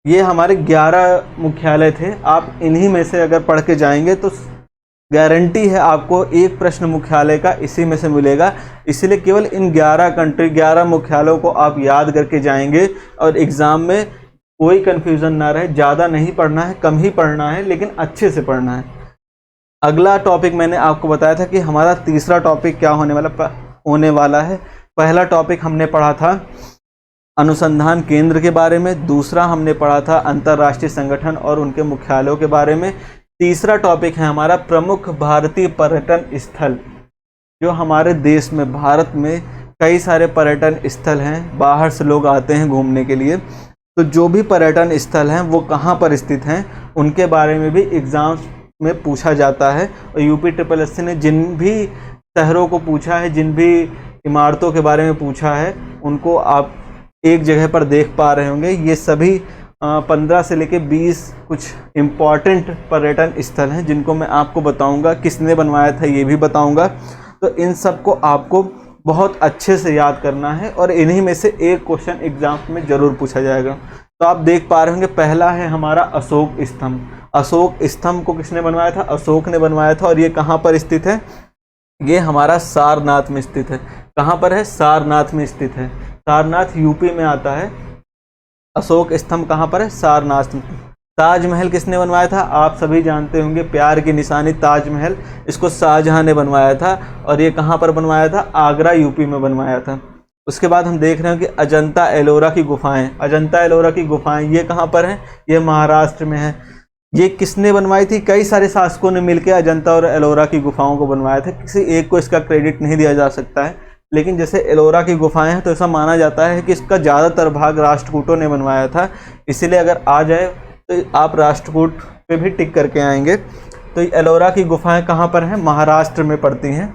ये हमारे 11 मुख्यालय थे। आप इन्हीं में से अगर पढ़ के जाएंगे तो गारंटी है आपको एक प्रश्न मुख्यालय का इसी में से मिलेगा। इसीलिए केवल इन 11 मुख्यालयों को आप याद करके जाएंगे और एग्ज़ाम में कोई कन्फ्यूज़न ना रहे। ज़्यादा नहीं पढ़ना है, कम ही पढ़ना है, लेकिन अच्छे से पढ़ना है। अगला टॉपिक मैंने आपको बताया था कि हमारा तीसरा टॉपिक क्या होने वाला है। पहला टॉपिक हमने पढ़ा था अनुसंधान केंद्र के बारे में। दूसरा हमने पढ़ा था अंतर्राष्ट्रीय संगठन और उनके मुख्यालयों के बारे में। तीसरा टॉपिक है हमारा प्रमुख भारतीय पर्यटन स्थल। जो हमारे देश में, भारत में कई सारे पर्यटन स्थल हैं, बाहर से लोग आते हैं घूमने के लिए। तो जो भी पर्यटन स्थल हैं वो कहाँ पर स्थित हैं, उनके बारे में भी एग्ज़ाम्स में पूछा जाता है। और UPSSC ने जिन भी शहरों को पूछा है, जिन भी इमारतों के बारे में पूछा है, उनको आप एक जगह पर देख पा रहे होंगे। ये सभी 15 से लेके 20 कुछ इम्पॉर्टेंट पर्यटन स्थल हैं, जिनको मैं आपको बताऊंगा, किसने बनवाया था ये भी बताऊंगा। तो इन सब को आपको बहुत अच्छे से याद करना है और इन्हीं में से एक क्वेश्चन एग्जाम में ज़रूर पूछा जाएगा। तो आप देख पा रहे होंगे, पहला है हमारा अशोक स्तंभ। अशोक स्तंभ को किसने बनवाया था? अशोक ने बनवाया था। और ये कहाँ पर स्थित है? ये हमारा सारनाथ में स्थित है। कहाँ पर है? सारनाथ में स्थित है। सारनाथ यूपी में आता है। अशोक स्तंभ कहाँ पर है? सारनाथ में। ताजमहल किसने बनवाया था? आप सभी जानते होंगे, प्यार की निशानी ताजमहल, इसको शाहजहां ने बनवाया था। और ये कहाँ पर बनवाया था? आगरा यूपी में बनवाया था। उसके बाद हम देख रहे हैं कि अजंता एलोरा की गुफाएं। अजंता एलोरा की गुफाएं ये कहाँ पर हैं? ये महाराष्ट्र में है। ये किसने बनवाई थी? कई सारे शासकों ने मिलकर अजंता और एलोरा की गुफाओं को बनवाया था। किसी एक को इसका क्रेडिट नहीं दिया जा सकता है, लेकिन जैसे एलोरा की गुफाएं हैं तो ऐसा माना जाता है कि इसका ज़्यादातर भाग राष्ट्रकूटों ने बनवाया था। इसीलिए अगर आ जाए तो आप राष्ट्रकूट पे भी टिक करके आएंगे। तो एलोरा की गुफाएं कहाँ पर हैं? महाराष्ट्र में पड़ती हैं।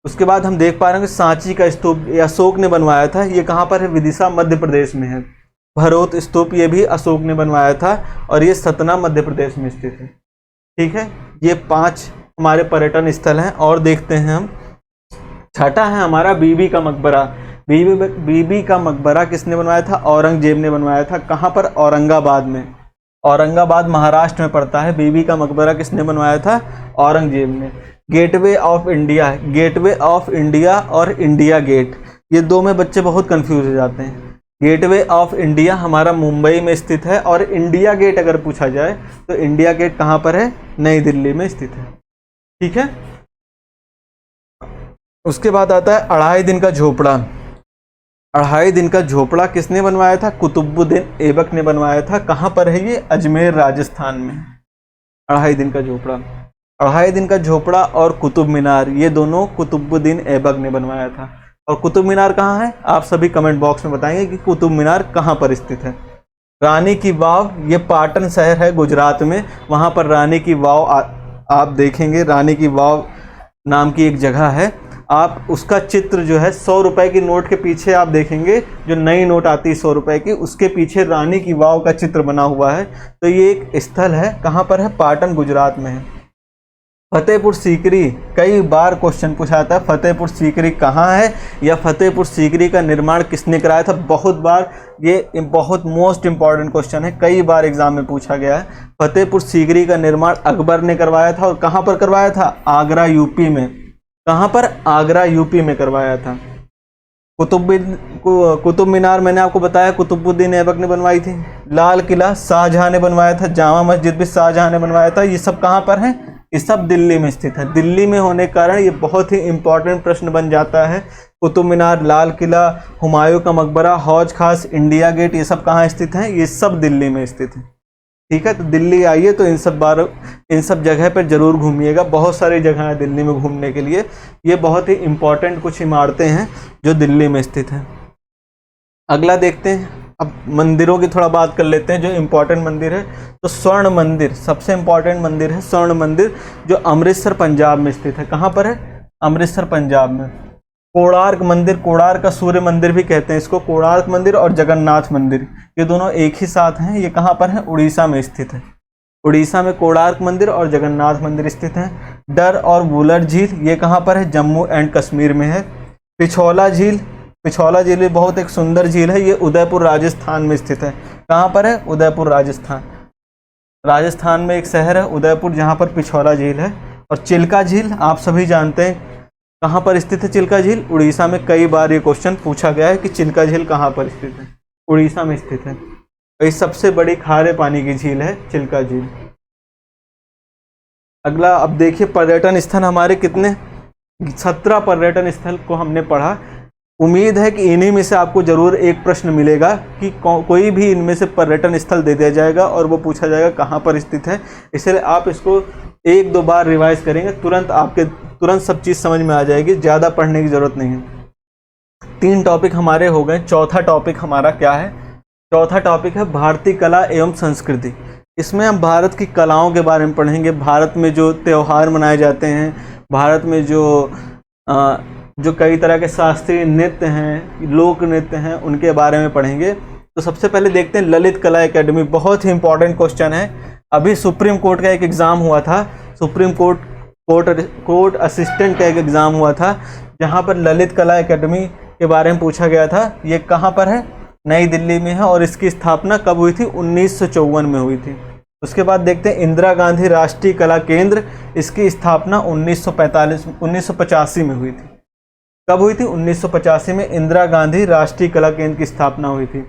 उसके बाद हम देख पा रहे हैं कि सांची का स्तूप ये अशोक ने बनवाया था। ये कहाँ पर है? विदिशा मध्य प्रदेश में है। भरोत स्तूप ये भी अशोक ने बनवाया था और ये सतना मध्य प्रदेश में स्थित है। ठीक है, ये 5 हमारे पर्यटन स्थल हैं। और देखते हैं हम, छठा है हमारा बीबी का मकबरा। बीबी का मकबरा किसने बनवाया था? औरंगजेब ने बनवाया था। कहाँ पर? औरंगाबाद में। औरंगाबाद महाराष्ट्र में पड़ता है। बीबी का मकबरा किसने बनवाया था? औरंगजेब ने। Gateway of India, gateway of India और इंडिया गेट, ये दो में बच्चे बहुत कंफ्यूज हो जाते हैं। गेटवे ऑफ इंडिया हमारा मुंबई में स्थित है और इंडिया गेट अगर पूछा जाए तो इंडिया गेट कहाँ पर है? नई दिल्ली में स्थित है। ठीक है, उसके बाद आता है अढ़ाई दिन का झोपड़ा। अढ़ाई दिन का झोपड़ा किसने बनवाया था? कुतुबुद्दीन ऐबक ने बनवाया था। कहाँ पर है ये? अजमेर राजस्थान में। अढ़ाई दिन का झोपड़ा, अढ़ाई दिन का झोपड़ा और कुतुब मीनार, ये दोनों कुतुबुद्दीन ऐबक ने बनवाया था। और कुतुब मीनार कहाँ है? आप सभी कमेंट बॉक्स में बताएंगे कि कुतुब मीनार कहाँ पर स्थित है। रानी की वाव, ये पाटन शहर है गुजरात में, वहाँ पर रानी की वाव आप देखेंगे। रानी की वाव नाम की एक जगह है। आप उसका चित्र जो है 100 रुपए की नोट के पीछे आप देखेंगे, जो नई नोट आती है 100 रुपए की, उसके पीछे रानी की वाव का चित्र बना हुआ है। तो ये एक स्थल है। कहाँ पर है? पाटन गुजरात में है। फतेहपुर सीकरी, कई बार क्वेश्चन पूछा जाता है फतेहपुर सीकरी कहाँ है या फतेहपुर सीकरी का निर्माण किसने कराया था। बहुत बार ये बहुत मोस्ट इंपॉर्टेंट क्वेश्चन है, कई बार एग्जाम में पूछा गया है। फतेहपुर सीकरी का निर्माण अकबर ने करवाया था। और कहाँ पर करवाया था? आगरा यूपी में। कहाँ पर? आगरा यूपी में करवाया था। कुतुब मीनार मैंने आपको बताया कुतुबुद्दीन ऐबक ने बनवाई थी। लाल किला शाहजहां ने बनवाया था। जामा मस्जिद भी शाहजहां ने बनवाया था। ये सब कहाँ पर है? ये सब दिल्ली में स्थित है। दिल्ली में होने के कारण ये बहुत ही इंपॉर्टेंट प्रश्न बन जाता है। कुतुब मीनार, लाल किला, हुमायूं का मकबरा, हौज खास, इंडिया गेट, ये सब कहाँ स्थित हैं? ये सब दिल्ली में स्थित है। ठीक है, तो दिल्ली आइए तो इन सब जगह पर जरूर घूमिएगा। बहुत सारी जगह है दिल्ली में घूमने के लिए। ये बहुत ही इंपॉर्टेंट कुछ इमारतें हैं जो दिल्ली में स्थित हैं। अगला देखते हैं, अब मंदिरों की थोड़ा बात कर लेते हैं जो इम्पोर्टेंट मंदिर है। तो स्वर्ण मंदिर सबसे इम्पोर्टेंट मंदिर है। स्वर्ण मंदिर जो अमृतसर पंजाब में स्थित है। कहाँ पर है? अमृतसर पंजाब में। कोणार्क मंदिर, कोणार्क का सूर्य मंदिर भी कहते हैं इसको। कोणार्क मंदिर और जगन्नाथ मंदिर ये दोनों एक ही साथ हैं। ये कहाँ पर है? उड़ीसा में स्थित है। उड़ीसा में कोणार्क मंदिर और जगन्नाथ मंदिर स्थित हैं। डर और वुलर झील ये कहाँ पर है? जम्मू एंड कश्मीर में है। पिछौला झील, पिछौला झील भी बहुत एक सुंदर झील है। ये उदयपुर राजस्थान में स्थित है। कहाँ पर है? उदयपुर राजस्थान। राजस्थान में एक शहर है उदयपुर जहाँ पर पिछौला झील है। और चिल्का झील आप सभी जानते हैं कहाँ पर स्थित है। चिल्का झील उड़ीसा में। कई बार ये क्वेश्चन पूछा गया है कि चिल्का झील कहाँ पर स्थित है। उड़ीसा में स्थित है। ये सबसे बड़ी खारे पानी की झील है चिल्का झील। अगला अब देखिए पर्यटन स्थल हमारे कितने, 17 पर्यटन स्थल को हमने पढ़ा। उम्मीद है कि इन्हीं में से आपको जरूर एक प्रश्न मिलेगा कि कोई भी इनमें से पर्यटन स्थल दे दिया जाएगा और वो पूछा जाएगा कहाँ पर स्थित है। इसलिए आप इसको 1-2 बार रिवाइज करेंगे तुरंत सब चीज़ समझ में आ जाएगी, ज़्यादा पढ़ने की ज़रूरत नहीं है। 3 टॉपिक हमारे हो गए। चौथा टॉपिक हमारा क्या है? चौथा टॉपिक है भारतीय कला एवं संस्कृति। इसमें हम भारत की कलाओं के बारे में पढ़ेंगे, भारत में जो त्यौहार मनाए जाते हैं, भारत में जो कई तरह के शास्त्रीय नृत्य हैं, लोक नृत्य हैं, उनके बारे में पढ़ेंगे। तो सबसे पहले देखते हैं ललित कला एकेडमी। बहुत ही इंपॉर्टेंट क्वेश्चन है। अभी सुप्रीम कोर्ट का एक एग्ज़ाम हुआ था, सुप्रीम कोर्ट असिस्टेंट का एक एग्ज़ाम हुआ था, जहाँ पर ललित कला एकेडमी के बारे में पूछा गया था। ये कहाँ पर है? नई दिल्ली में है। और इसकी स्थापना कब हुई थी? 1954 में हुई थी। उसके बाद देखते हैं इंदिरा गांधी राष्ट्रीय कला केंद्र। इसकी स्थापना 1985 में हुई थी। कब हुई थी? 1985 में इंदिरा गांधी राष्ट्रीय कला केंद्र की स्थापना हुई थी।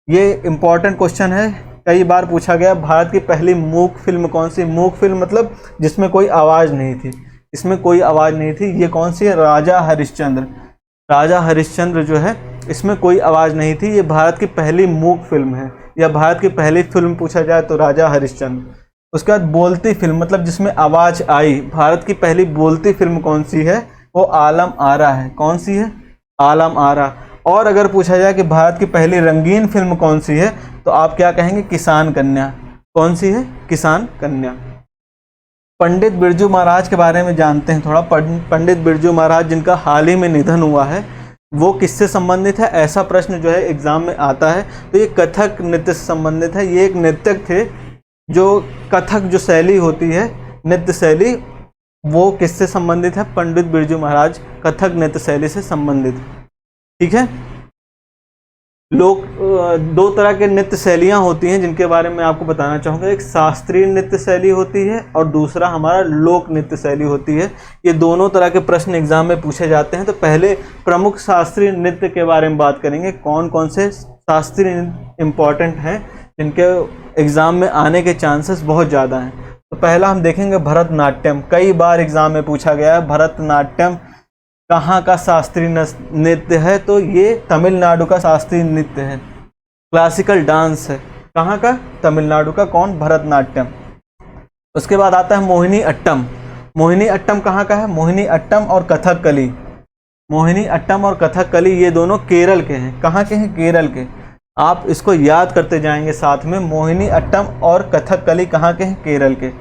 ये इंपॉर्टेंट क्वेश्चन है, कई बार पूछा गया। भारत की पहली मूक फिल्म कौन सी? मूक फिल्म मतलब जिसमें कोई आवाज़ नहीं थी, इसमें कोई आवाज़ नहीं थी। ये कौन सी है? राजा हरिश्चंद्र। राजा हरिश्चंद्र जो है, इसमें कोई आवाज़ नहीं थी। ये भारत की पहली मूक फिल्म है, या भारत की पहली फिल्म पूछा जाए तो राजा हरिश्चंद्र। उसके बाद बोलती फिल्म मतलब जिसमें आवाज़ आई। भारत की पहली बोलती फिल्म कौन सी है? वो आलम आरा है। कौन सी है? आलम आरा। और अगर पूछा जाए कि भारत की पहली रंगीन फिल्म कौन सी है, तो आप क्या कहेंगे? किसान कन्या। कौन सी है? किसान कन्या। पंडित बिरजू महाराज के बारे में जानते हैं थोड़ा। पंडित बिरजू महाराज जिनका हाल ही में निधन हुआ है, वो किससे संबंधित है? ऐसा प्रश्न जो है एग्जाम में आता है। तो ये कथक नृत्य से संबंधित है। ये एक नृत्यक थे जो कथक जो शैली होती है, नृत्य शैली, वो किससे संबंधित है? पंडित बिरजू महाराज कथक नृत्य शैली से संबंधित। ठीक है। दो तरह के नृत्य शैलियाँ होती हैं जिनके बारे में आपको बताना चाहूँगा। एक शास्त्रीय नृत्य शैली होती है और दूसरा हमारा लोक नृत्य शैली होती है। ये दोनों तरह के प्रश्न एग्जाम में पूछे जाते हैं। तो पहले प्रमुख शास्त्रीय नृत्य के बारे में बात करेंगे। कौन कौन से शास्त्रीय नृत्य इम्पॉर्टेंट हैं जिनके एग्ज़ाम में आने के चांसेस बहुत ज़्यादा हैं। तो पहला हम देखेंगे भरतनाट्यम। कई बार एग्जाम में पूछा गया है। भरतनाट्यम कहाँ का शास्त्रीय नृत्य है? तो ये तमिलनाडु का शास्त्रीय नृत्य है, क्लासिकल डांस है। कहाँ का? तमिलनाडु का। कौन? भरतनाट्यम। उसके बाद आता है मोहिनी अट्टम। मोहिनी अट्टम कहाँ का है? मोहिनी अट्टम और कथकली। मोहिनी अट्टम और कथकली ये दोनों केरल के हैं। कहाँ के हैं? केरल के। आप इसको याद करते जाएंगे साथ में। मोहिनी अट्टम और कथकली कहाँ के हैं? केरल के।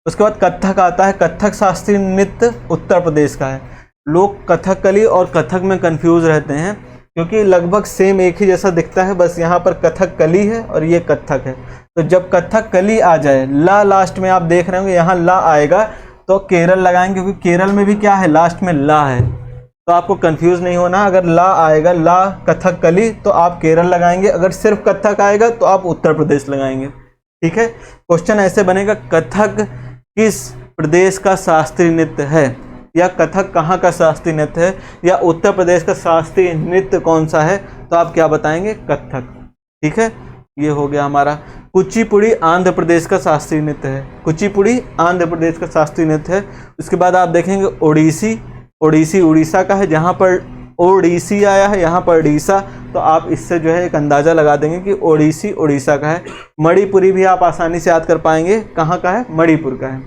उसके बाद कथक आता है। कथक शास्त्रीय नृत्य उत्तर प्रदेश का है। लोग कथकली और कथक में कंफ्यूज रहते हैं क्योंकि लगभग सेम एक ही जैसा दिखता है, बस यहाँ पर कथकली है और ये कथक है। तो जब कथकली आ जाए, ला लास्ट में आप देख रहे होंगे यहाँ ला आएगा, तो केरल लगाएंगे क्योंकि केरल में भी क्या है? लास्ट में ला है। तो आपको कंफ्यूज नहीं होना। अगर ला आएगा, ला कथकली, तो आप केरल लगाएंगे। अगर सिर्फ कथक आएगा तो आप उत्तर प्रदेश लगाएंगे। ठीक है। क्वेश्चन ऐसे बनेगा, कथक किस प्रदेश का शास्त्रीय नृत्य है? या कथक कहाँ का शास्त्रीय नृत्य है? या उत्तर प्रदेश का शास्त्रीय नृत्य कौन सा है? तो आप क्या बताएंगे? कथक। ठीक है। ये हो गया हमारा। कुचिपुड़ी आंध्र प्रदेश का शास्त्रीय नृत्य है। कुचिपुड़ी आंध्र प्रदेश का शास्त्रीय नृत्य है। उसके बाद आप देखेंगे ओडिसी। ओडिसी उड़ीसा का है। जहाँ पर ओडिसी आया है, यहाँ पर उड़ीसा, तो आप इससे जो है एक अंदाज़ा लगा देंगे कि ओडिसी उड़ीसा का है। मणिपुरी भी आप आसानी से याद कर पाएंगे। कहाँ का है? मणिपुर का है।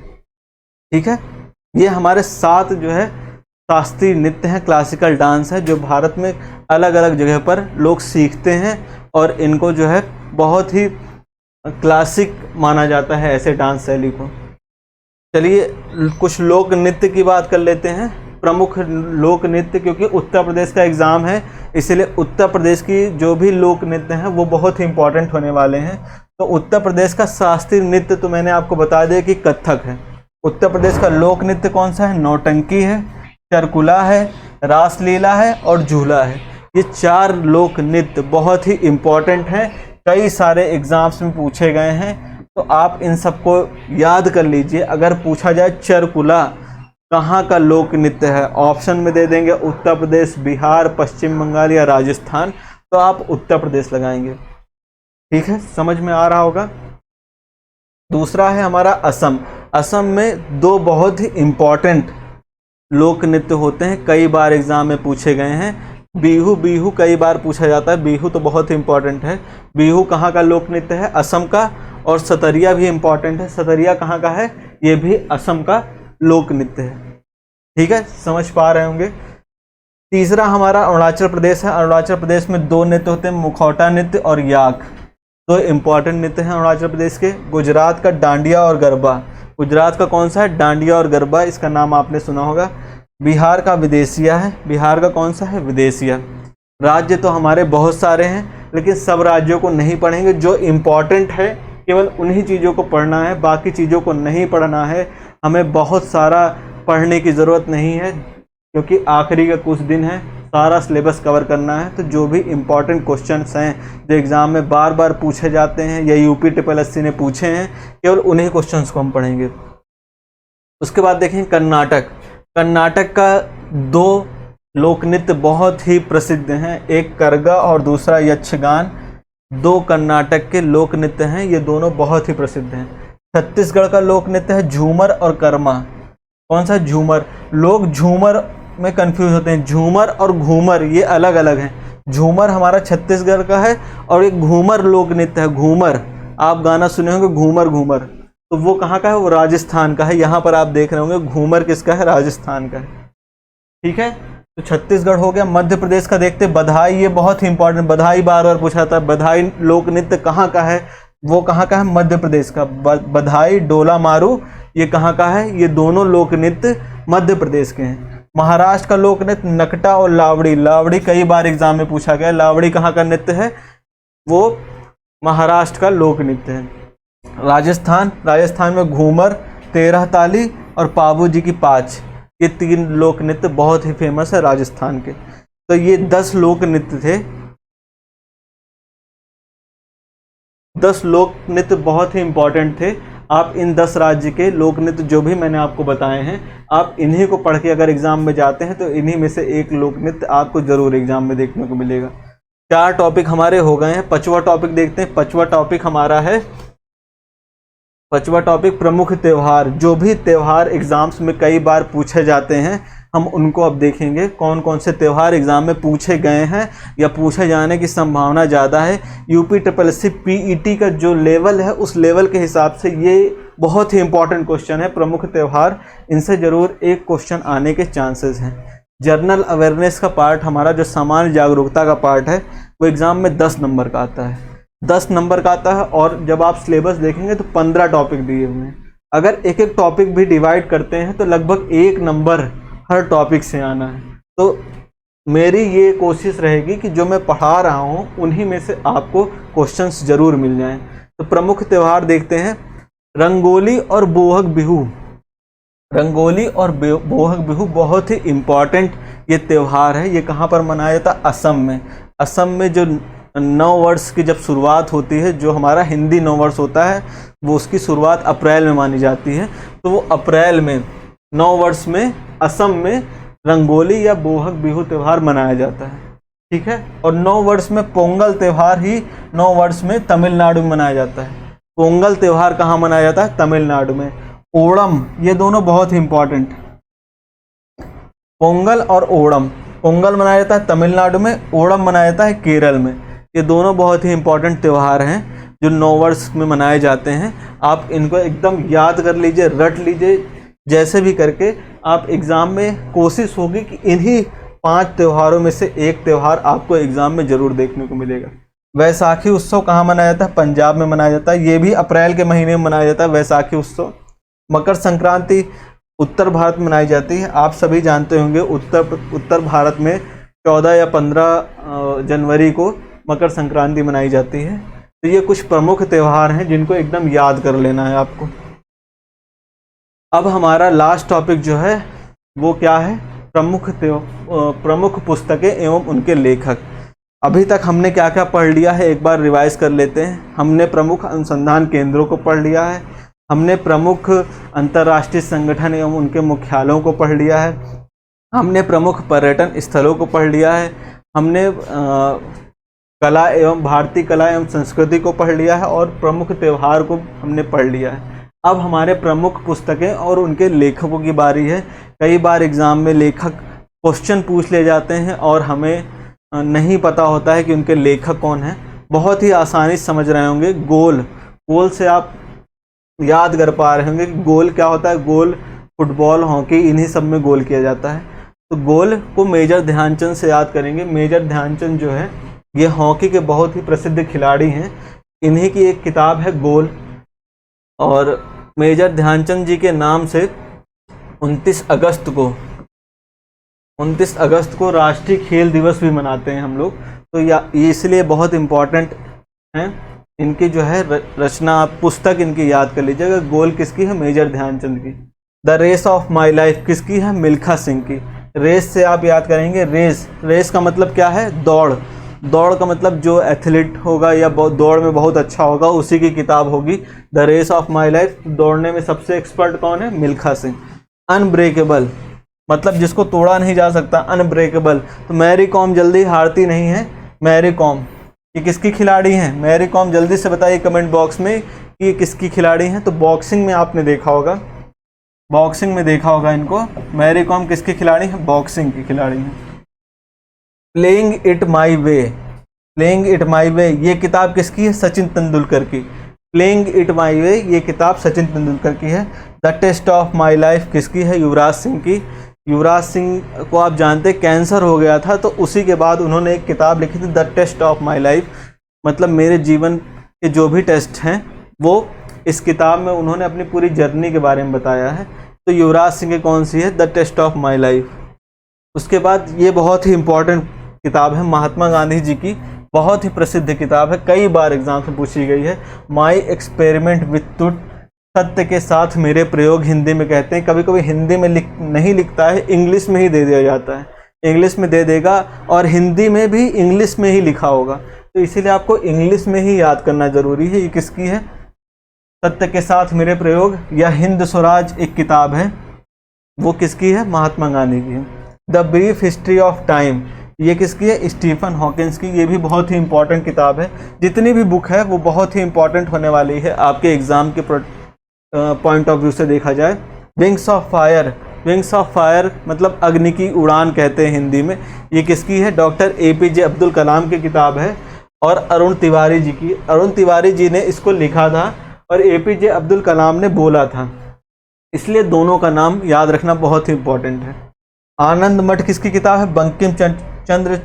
ठीक है। ये हमारे 7 जो है शास्त्रीय नृत्य हैं, क्लासिकल डांस है, जो भारत में अलग अलग जगह पर लोग सीखते हैं और इनको जो है बहुत ही क्लासिक माना जाता है ऐसे डांस शैली को। चलिए कुछ लोक नृत्य की बात कर लेते हैं। प्रमुख लोक नृत्य, क्योंकि उत्तर प्रदेश का एग्ज़ाम है इसलिए उत्तर प्रदेश की जो भी लोक नृत्य हैं वो बहुत ही इंपॉर्टेंट होने वाले हैं। तो उत्तर प्रदेश का शास्त्रीय नृत्य तो मैंने आपको बता दिया कि कथक है। उत्तर प्रदेश का लोक नृत्य कौन सा है? नौटंकी है, चरकुला है, रासलीला है और झूला है। ये 4 लोक नृत्य बहुत ही इम्पॉर्टेंट हैं, कई सारे एग्जाम्स में पूछे गए हैं। तो आप इन सबको याद कर लीजिए। अगर पूछा जाए चरकुला कहाँ का लोक नृत्य है, ऑप्शन में दे देंगे उत्तर प्रदेश, बिहार, पश्चिम बंगाल या राजस्थान, तो आप उत्तर प्रदेश लगाएंगे। ठीक है, समझ में आ रहा होगा। दूसरा है हमारा असम। असम में 2 बहुत ही इम्पॉर्टेंट लोक नृत्य होते हैं, कई बार एग्जाम में पूछे गए हैं। बिहू, बिहू कई बार पूछा जाता है। बिहू तो बहुत ही इम्पॉर्टेंट है। बिहू कहाँ का लोक नृत्य है? असम का। और सतरिया भी इम्पॉर्टेंट है। सतरिया कहाँ का है? ये भी असम का लोक नृत्य है। ठीक है, समझ पा रहे होंगे। तीसरा हमारा अरुणाचल प्रदेश है। अरुणाचल प्रदेश में दो नृत्य होते हैं, मुखौटा नृत्य और याक, दो इंपॉर्टेंट नृत्य हैं अरुणाचल प्रदेश के। गुजरात का डांडिया और गरबा, गुजरात का कौन सा है, डांडिया और गरबा, इसका नाम आपने सुना होगा। बिहार का विदेशिया है, बिहार का कौन सा है, विदेशिया। राज्य तो हमारे बहुत सारे हैं, लेकिन सब राज्यों को नहीं पढ़ेंगे, जो इम्पॉर्टेंट है केवल उन्हीं चीज़ों को पढ़ना है, बाकी चीज़ों को नहीं पढ़ना है। हमें बहुत सारा पढ़ने की ज़रूरत नहीं है, क्योंकि आखिरी का कुछ दिन है, सारा सिलेबस कवर करना है। तो जो भी इम्पॉर्टेंट क्वेश्चंस हैं जो एग्ज़ाम में बार बार पूछे जाते हैं या UPSSC ने पूछे हैं, केवल उन्हीं क्वेश्चंस को हम पढ़ेंगे। उसके बाद देखें कर्नाटक। कर्नाटक का दो लोक नृत्य बहुत ही प्रसिद्ध हैं, एक करगा और दूसरा यक्षगान। दो कर्नाटक के लोक नृत्य हैं, ये दोनों बहुत ही प्रसिद्ध हैं। छत्तीसगढ़ का लोक नृत्य है झूमर और कर्मा। कौन सा, झूमर। लोग झूमर में कंफ्यूज होते हैं, झूमर और घूमर ये अलग अलग हैं। झूमर हमारा छत्तीसगढ़ का है और एक घूमर लोक नृत्य है, घूमर। आप गाना सुने होंगे घूमर घूमर, तो वो कहाँ का है, वो राजस्थान का है। यहाँ पर आप देख रहे होंगे घूमर किसका है, राजस्थान का है। ठीक है, तो छत्तीसगढ़ हो गया। मध्य प्रदेश का देखते हैं बधाई, ये बहुत ही इंपॉर्टेंट, बधाई बार बार पूछा था। बधाई लोक नृत्य कहाँ का है, वो कहाँ का है, मध्य प्रदेश का। बधाई, डोला मारू, ये कहाँ का है, ये दोनों लोक नृत्य मध्य प्रदेश के हैं। महाराष्ट्र का लोक नृत्य नकटा और लावड़ी। लावड़ी कई बार एग्जाम में पूछा गया, लावड़ी कहाँ का नृत्य है, वो महाराष्ट्र का लोक नृत्य है। राजस्थान, राजस्थान में घूमर, 13 ताली और पाबू जी की पाँच, ये तीन लोक नृत्य बहुत ही फेमस है राजस्थान के। तो ये 10 लोक नृत्य थे। 10 लोक नृत्य बहुत ही इंपॉर्टेंट थे। आप इन 10 राज्य के लोक नृत्य जो भी मैंने आपको बताए हैं, आप इन्हीं को पढ़ के अगर एग्जाम में जाते हैं तो इन्हीं में से एक लोक नृत्य आपको जरूर एग्जाम में देखने को मिलेगा। 4 टॉपिक हमारे हो गए हैं। 5वां टॉपिक देखते हैं। 5वां टॉपिक हमारा है, 5वां टॉपिक प्रमुख त्यौहार। जो भी त्यौहार एग्जाम्स में कई बार पूछे जाते हैं, हम उनको अब देखेंगे। कौन कौन से त्यौहार एग्जाम में पूछे गए हैं या पूछे जाने की संभावना ज़्यादा है। UPSSC PET का जो लेवल है, उस लेवल के हिसाब से ये बहुत ही इंपॉर्टेंट क्वेश्चन है। प्रमुख त्यौहार, इनसे ज़रूर एक क्वेश्चन आने के चांसेस हैं। जनरल अवेयरनेस का पार्ट हमारा, जो सामान्य जागरूकता का पार्ट है, वो एग्ज़ाम में 10 नंबर का आता है। 10 नंबर का आता है, और जब आप सिलेबस देखेंगे तो 15 टॉपिक दिए हुए हैं। अगर एक एक टॉपिक भी डिवाइड करते हैं तो लगभग 1 नंबर हर टॉपिक से आना है। तो मेरी ये कोशिश रहेगी कि जो मैं पढ़ा रहा हूँ उन्हीं में से आपको क्वेश्चंस जरूर मिल जाएं। तो प्रमुख त्यौहार देखते हैं। रंगोली और बोहग बिहू। रंगोली और बोहग बिहू बहुत ही इम्पॉर्टेंट ये त्यौहार है। ये कहाँ पर मनाया जाता है, असम में। असम में जो नव वर्ष की जब शुरुआत होती है, जो हमारा हिंदी नव वर्ष होता है, वो उसकी शुरुआत अप्रैल में मानी जाती है। तो वो अप्रैल में नव वर्ष में असम में रंगोली या बोहग बिहू त्यौहार मनाया जाता है। ठीक है, और नव वर्ष में पोंगल त्यौहार ही नव वर्ष में तमिलनाडु में मनाया जाता है। पोंगल त्यौहार कहाँ मनाया जाता है, तमिलनाडु में। ओणम, ये दोनों बहुत ही इंपॉर्टेंट, पोंगल और ओणम। पोंगल मनाया जाता है तमिलनाडु में, ओणम मनाया जाता है केरल में। ये दोनों बहुत ही इंपॉर्टेंट त्यौहार हैं जो नव वर्ष में मनाए जाते हैं। आप इनको एकदम याद कर लीजिए, रट लीजिए, जैसे भी करके आप एग्ज़ाम में कोशिश होगी कि इन्हीं 5 त्योहारों में से एक त्यौहार आपको एग्ज़ाम में ज़रूर देखने को मिलेगा। वैसाखी उत्सव कहाँ मनाया जाता है, पंजाब में मनाया जाता है। ये भी अप्रैल के महीने में मनाया जाता है वैसाखी उत्सव। मकर संक्रांति उत्तर भारत में मनाई जाती है। आप सभी जानते होंगे उत्तर भारत में 14 या 15 जनवरी को मकर संक्रांति मनाई जाती है। तो ये कुछ प्रमुख त्यौहार हैं जिनको एकदम याद कर लेना है आपको। अब हमारा लास्ट टॉपिक जो है वो क्या है, प्रमुख पुस्तकें एवं उनके लेखक। अभी तक हमने क्या क्या पढ़ लिया है, एक बार रिवाइज कर लेते हैं। हमने प्रमुख अनुसंधान केंद्रों को पढ़ लिया है, हमने प्रमुख अंतर्राष्ट्रीय संगठन एवं उनके मुख्यालयों को पढ़ लिया है, हमने प्रमुख पर्यटन स्थलों को पढ़ लिया है, हमने कला एवं भारतीय कला एवं संस्कृति को पढ़ लिया है, और प्रमुख त्यौहार को हमने पढ़ लिया है। अब हमारे प्रमुख पुस्तकें और उनके लेखकों की बारी है। कई बार एग्ज़ाम में लेखक क्वेश्चन पूछ ले जाते हैं और हमें नहीं पता होता है कि उनके लेखक कौन हैं। बहुत ही आसानी से समझ रहे होंगे। गोल से आप याद कर पा रहे होंगे कि गोल क्या होता है। गोल फुटबॉल, हॉकी, इन्हीं सब में गोल किया जाता है। तो गोल को मेजर ध्यानचंद से याद करेंगे। मेजर ध्यानचंद जो है ये हॉकी के बहुत ही प्रसिद्ध खिलाड़ी हैं। इन्हीं की एक किताब है गोल। और मेजर ध्यानचंद जी के नाम से 29 अगस्त को राष्ट्रीय खेल दिवस भी मनाते हैं हम लोग। तो ये इसलिए बहुत इम्पोर्टेंट हैं। इनकी जो है रचना, पुस्तक इनकी याद कर लीजिएगा। गोल किसकी है? मेजर ध्यानचंद की। The Race of My Life किसकी है? मिल्खा सिंह की। रेस से आप याद करेंगे, रेस का मतलब क्या है? दौड़ का मतलब जो एथलीट होगा या दौड़ में बहुत अच्छा होगा उसी की किताब होगी The Race of My Life. दौड़ने में सबसे एक्सपर्ट कौन है? मिल्खा सिंह। अनब्रेकेबल मतलब जिसको तोड़ा नहीं जा सकता, अनब्रेकेबल। तो मैरी कॉम जल्दी हारती नहीं है। मैरी कॉम ये किसकी खिलाड़ी हैं? मैरी कॉम जल्दी से बताइए कमेंट बॉक्स में कि ये किसकी खिलाड़ी हैं। तो बॉक्सिंग में आपने देखा होगा, इनको। मैरी कॉम किसकी खिलाड़ी है? बॉक्सिंग की खिलाड़ी हैं। प्लेइंग इट माई वे ये किताब किसकी है? सचिन तेंदुलकर की। प्लेइंग इट माई वे ये किताब सचिन तेंदुलकर की है। The Test of My Life किसकी है? युवराज सिंह की। युवराज सिंह को आप जानते हैं कैंसर हो गया था, तो उसी के बाद उन्होंने एक किताब लिखी थी The Test of My Life, मतलब मेरे जीवन के जो भी टेस्ट हैं वो इस किताब में उन्होंने अपनी पूरी जर्नी के बारे में बताया है। तो युवराज सिंह की कौन सी है? The Test of My Life. उसके बाद ये बहुत ही इम्पोर्टेंट किताब है महात्मा गांधी जी की, बहुत ही प्रसिद्ध किताब है, कई बार एग्जाम से पूछी गई है। माई एक्सपेरिमेंट विथ ट्रुथ, सत्य के साथ मेरे प्रयोग, हिंदी में कहते हैं। कभी कभी हिंदी में नहीं लिखता है, इंग्लिश में ही दे दिया जाता है। इंग्लिश में दे देगा और हिंदी में भी इंग्लिश में ही लिखा होगा, तो इसीलिए आपको इंग्लिश में ही याद करना ज़रूरी है। ये किसकी है? सत्य के साथ मेरे प्रयोग। या हिंद स्वराज एक किताब है, वो किसकी है? महात्मा गांधी की है। The brief history of time ये किसकी है? स्टीफन हॉकिंस की। ये भी बहुत ही इंपॉर्टेंट किताब है। जितनी भी बुक है वो बहुत ही इंपॉर्टेंट होने वाली है आपके एग्ज़ाम के पॉइंट ऑफ व्यू से देखा जाए। विंग्स ऑफ फायर मतलब अग्नि की उड़ान कहते हैं हिंदी में। ये किसकी है? डॉक्टर APJ अब्दुल कलाम की किताब है और अरुण तिवारी जी की। अरुण तिवारी जी ने इसको लिखा था और APJ अब्दुल कलाम ने बोला था, इसलिए दोनों का नाम याद रखना बहुत ही इंपॉर्टेंट है। आनंद मठ किसकी किताब है? बंकिम चंद्र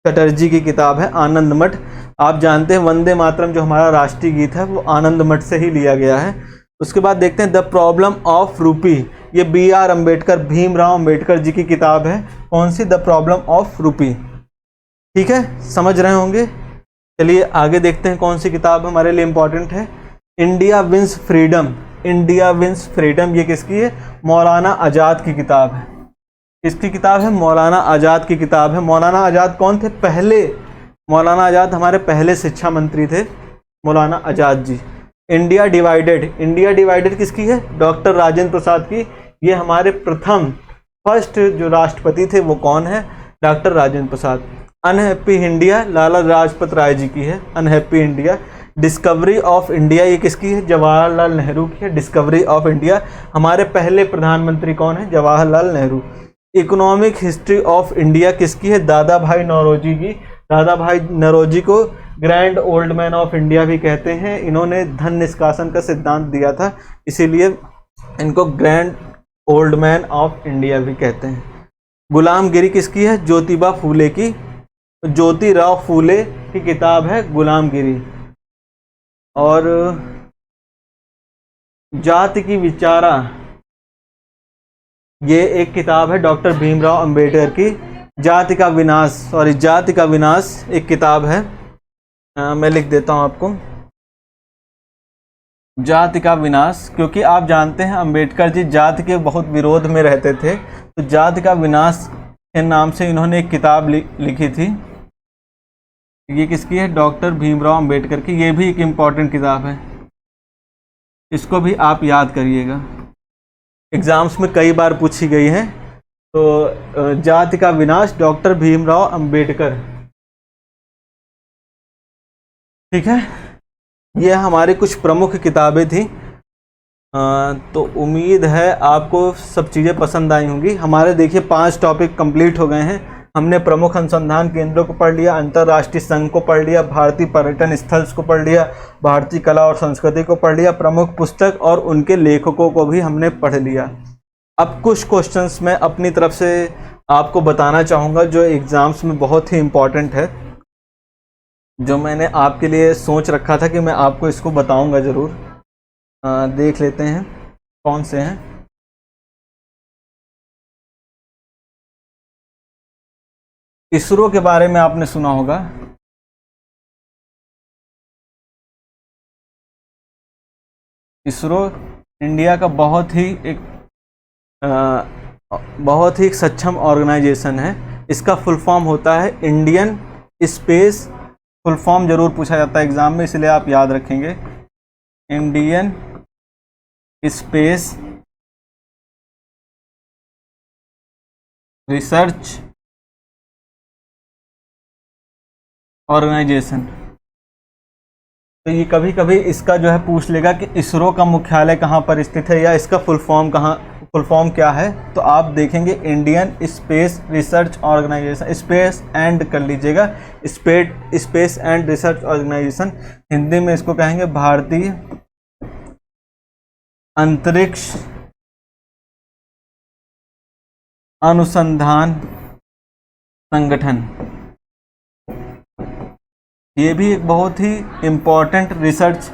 चटर्जी की किताब है आनंद मठ। आप जानते हैं वंदे मातरम जो हमारा राष्ट्रीय गीत है वो आनंद मठ से ही लिया गया है। उसके बाद देखते हैं द प्रॉब्लम ऑफ रूपी, ये BR अम्बेडकर, भीमराव अम्बेडकर जी की किताब है। कौन सी? द प्रॉब्लम ऑफ रूपी। ठीक है, समझ रहे होंगे। चलिए आगे देखते हैं कौन सी किताब हमारे लिए इम्पोर्टेंट है। इंडिया विंस फ्रीडम ये किसकी है? मौलाना आज़ाद की किताब है। किसकी किताब है? मौलाना आज़ाद की किताब है। मौलाना आज़ाद कौन थे? मौलाना आज़ाद हमारे पहले शिक्षा मंत्री थे, मौलाना आज़ाद जी। इंडिया डिवाइडेड किसकी है? डॉक्टर राजेंद्र प्रसाद की। ये हमारे फर्स्ट जो राष्ट्रपति थे वो कौन है? Doctor Rajendra Prasad. Unhappy India Lala Lajpat Rai ji की है, unhappy India. Discovery of India ये किसकी है? जवाहरलाल नेहरू की है। डिस्कवरी ऑफ इंडिया, हमारे पहले प्रधानमंत्री कौन है? Jawaharlal Nehru. Economic history of India किसकी है? दादा भाई नौरोजी की। दादा भाई नौरोजी को grand old man of India भी कहते हैं। इन्होंने धन निष्कासन का सिद्धांत दिया था, इसीलिए इनको grand old man of India भी कहते हैं। गुलामगिरी किसकी है? ज्योतिबा फूले की। ज्योतिराव फूले की किताब है गुलामगिरी। और जाति की विचारा ये एक किताब है डॉक्टर भीमराव अंबेडकर की। जाति का विनाश एक किताब है। मैं लिख देता हूँ आपको, जाति का विनाश, क्योंकि आप जानते हैं अंबेडकर जी जाति के बहुत विरोध में रहते थे, तो जाति का विनाश के नाम से इन्होंने एक किताब लिखी थी। ये किसकी है? डॉक्टर भीमराव अंबेडकर की। ये भी एक इम्पॉर्टेंट किताब है, इसको भी आप याद करिएगा, एग्जाम्स में कई बार पूछी गई है। तो जाति का विनाश, डॉक्टर भीमराव अंबेडकर। ठीक है, ये हमारी कुछ प्रमुख किताबें थी। तो उम्मीद है आपको सब चीज़ें पसंद आई होंगी। हमारे देखिए 5 टॉपिक कंप्लीट हो गए हैं। हमने प्रमुख अनुसंधान केंद्रों को पढ़ लिया, अंतर्राष्ट्रीय संघ को पढ़ लिया, भारतीय पर्यटन स्थल्स को पढ़ लिया, भारतीय कला और संस्कृति को पढ़ लिया, प्रमुख पुस्तक और उनके लेखकों को भी हमने पढ़ लिया। अब कुछ क्वेश्चंस मैं अपनी तरफ से आपको बताना चाहूँगा जो एग्ज़ाम्स में बहुत ही इम्पॉर्टेंट है, जो मैंने आपके लिए सोच रखा था कि मैं आपको इसको बताऊँगा ज़रूर। देख लेते हैं कौन से हैं। इसरो के बारे में आपने सुना होगा। इसरो इंडिया का बहुत ही एक सक्षम ऑर्गेनाइजेशन है। इसका फुल फॉर्म होता है इंडियन स्पेस, फुल फॉर्म जरूर पूछा जाता है एग्जाम में, इसलिए आप याद रखेंगे, इंडियन स्पेस रिसर्च ऑर्गेनाइजेशन। तो ये कभी कभी इसका जो है पूछ लेगा कि इसरो का मुख्यालय कहाँ पर स्थित है या इसका फुल फॉर्म क्या है। तो आप देखेंगे Indian Space Research Organisation, space and कर लीजिएगा, space and research organisation. Hindi में इसको कहेंगे भारतीय अंतरिक्ष अनुसंधान संगठन। ये भी एक बहुत ही इम्पॉर्टेंट रिसर्च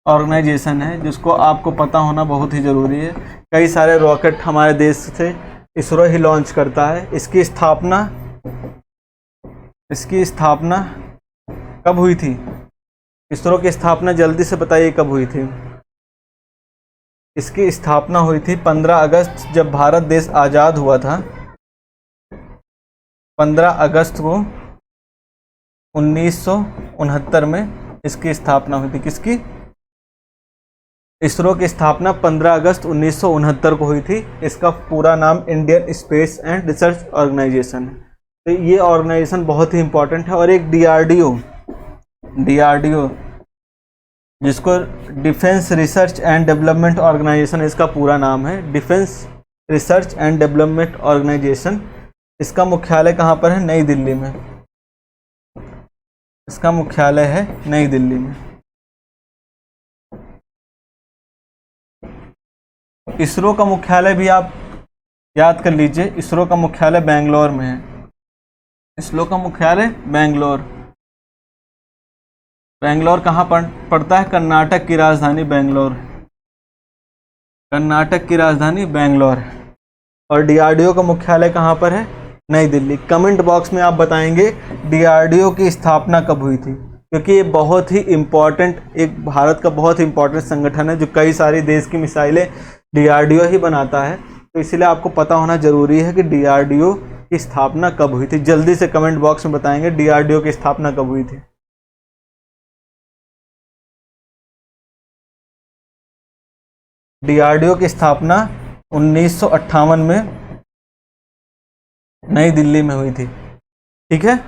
ऑर्गेनाइजेशन है जिसको आपको पता होना बहुत ही ज़रूरी है। कई सारे रॉकेट हमारे देश से इसरो ही लॉन्च करता है। इसकी स्थापना कब हुई थी? इसरो की स्थापना जल्दी से बताइए कब हुई थी? इसकी स्थापना हुई थी 15 अगस्त, जब भारत देश आज़ाद हुआ था। 15 अगस्त को 1969 में इसकी स्थापना हुई थी। किसकी? इसरो की स्थापना 15 अगस्त 1969 को हुई थी। इसका पूरा नाम Indian Space and research Organisation है। तो ये ऑर्गेनाइजेशन बहुत ही इंपॉर्टेंट है। और एक डीआरडीओ जिसको Defence Research and Development Organisation इसका पूरा नाम है, Defence Research and Development Organisation. इसका मुख्यालय कहाँ पर है? नई दिल्ली में। इसका मुख्यालय है नई दिल्ली में। इसरो का मुख्यालय भी आप याद कर लीजिए, इसरो का मुख्यालय बेंगलोर में है। इसरो का मुख्यालय बेंगलोर कहाँ पड़ता है? कर्नाटक की राजधानी बेंगलोर। कर्नाटक की राजधानी बेंगलोर है। और डीआरडीओ का मुख्यालय कहाँ पर है? नई दिल्ली। कमेंट बॉक्स में आप बताएंगे डीआरडीओ की स्थापना कब हुई थी, क्योंकि ये बहुत ही इम्पॉर्टेंट, एक भारत का बहुत ही इम्पॉर्टेंट संगठन है जो कई सारी देश की मिसाइलें डीआरडीओ ही बनाता है। तो इसलिए आपको पता होना जरूरी है कि डीआरडीओ की स्थापना कब हुई थी। जल्दी से कमेंट बॉक्स में बताएंगे डीआरडीओ की स्थापना कब हुई थी। डीआरडीओ की स्थापना 1958 में नई दिल्ली में हुई थी। ठीक है।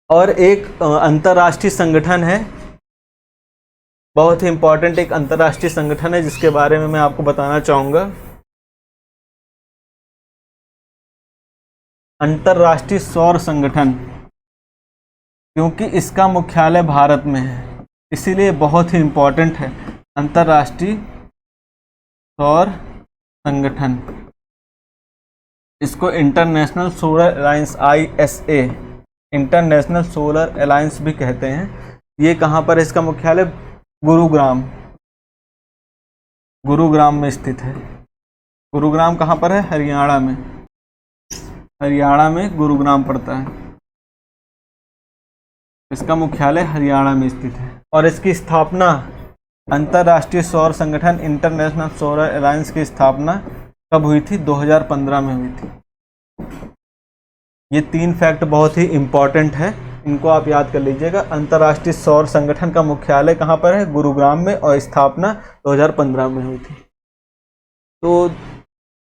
और एक अंतर्राष्ट्रीय संगठन है, बहुत ही इंपॉर्टेंट एक अंतर्राष्ट्रीय संगठन है जिसके बारे में मैं आपको बताना चाहूँगा। अंतर्राष्ट्रीय सौर संगठन, क्योंकि इसका मुख्यालय भारत में है इसीलिए बहुत ही इंपॉर्टेंट है। अंतर्राष्ट्रीय सौर संगठन, इसको international solar alliance ISA, international solar alliance भी कहते हैं। ये कहाँ पर है? इसका मुख्यालय गुरुग्राम में स्थित है। गुरुग्राम कहाँ पर है? हरियाणा में। हरियाणा में गुरुग्राम पड़ता है। इसका मुख्यालय हरियाणा में स्थित है। और इसकी स्थापना, अंतर्राष्ट्रीय सौर संगठन इंटरनेशनल सोलर अलायंस की स्थापना कब हुई थी? 2015 में हुई थी। ये 3 फैक्ट बहुत ही इम्पॉर्टेंट है, इनको आप याद कर लीजिएगा। अंतर्राष्ट्रीय सौर संगठन का मुख्यालय कहाँ पर है? गुरुग्राम में, और स्थापना 2015 में हुई थी। तो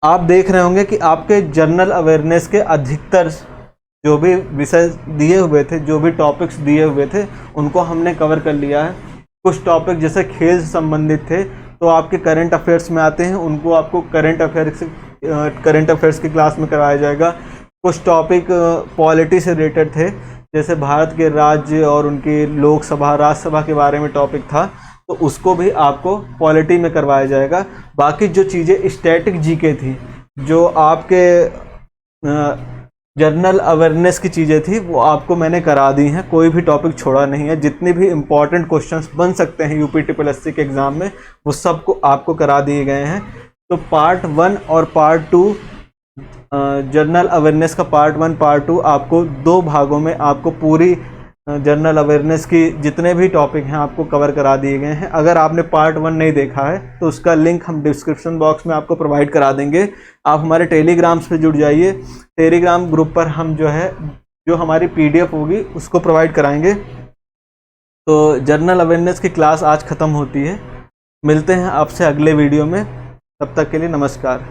आप देख रहे होंगे कि आपके जनरल अवेयरनेस के अधिकतर जो भी विषय दिए हुए थे, जो भी टॉपिक्स दिए हुए थे, उनको हमने कवर कर लिया है। कुछ टॉपिक जैसे खेल से संबंधित थे तो आपके करंट अफेयर्स में आते हैं, उनको आपको करंट अफेयर्स की क्लास में कराया जाएगा। कुछ टॉपिक पॉलिटी से रिलेटेड थे, जैसे भारत के राज्य और उनकी लोकसभा राज्यसभा के बारे में टॉपिक था, तो उसको भी आपको पॉलिटी में करवाया जाएगा। बाकी जो चीज़ें स्टैटिक जीके थी, जो आपके जनरल अवेयरनेस की चीज़ें थी, वो आपको मैंने करा दी हैं, कोई भी टॉपिक छोड़ा नहीं है। जितने भी इम्पॉर्टेंट क्वेश्चंस बन सकते हैं यूपी ट्रिपल एससी के एग्ज़ाम में, वो सबको आपको करा दिए गए हैं। तो पार्ट 1 और पार्ट 2, जनरल अवेयरनेस का पार्ट 1 पार्ट 2, आपको 2 भागों में आपको पूरी जनरल अवेयरनेस की जितने भी टॉपिक हैं आपको कवर करा दिए गए हैं। अगर आपने पार्ट 1 नहीं देखा है तो उसका लिंक हम डिस्क्रिप्शन बॉक्स में आपको प्रोवाइड करा देंगे। आप हमारे टेलीग्राम्स पे जुड़ जाइए। टेलीग्राम ग्रुप पर हम जो हमारी PDF होगी उसको प्रोवाइड कराएंगे। तो जनरल अवेयरनेस की क्लास आज ख़त्म होती है। मिलते हैं आपसे अगले वीडियो में, तब तक के लिए नमस्कार।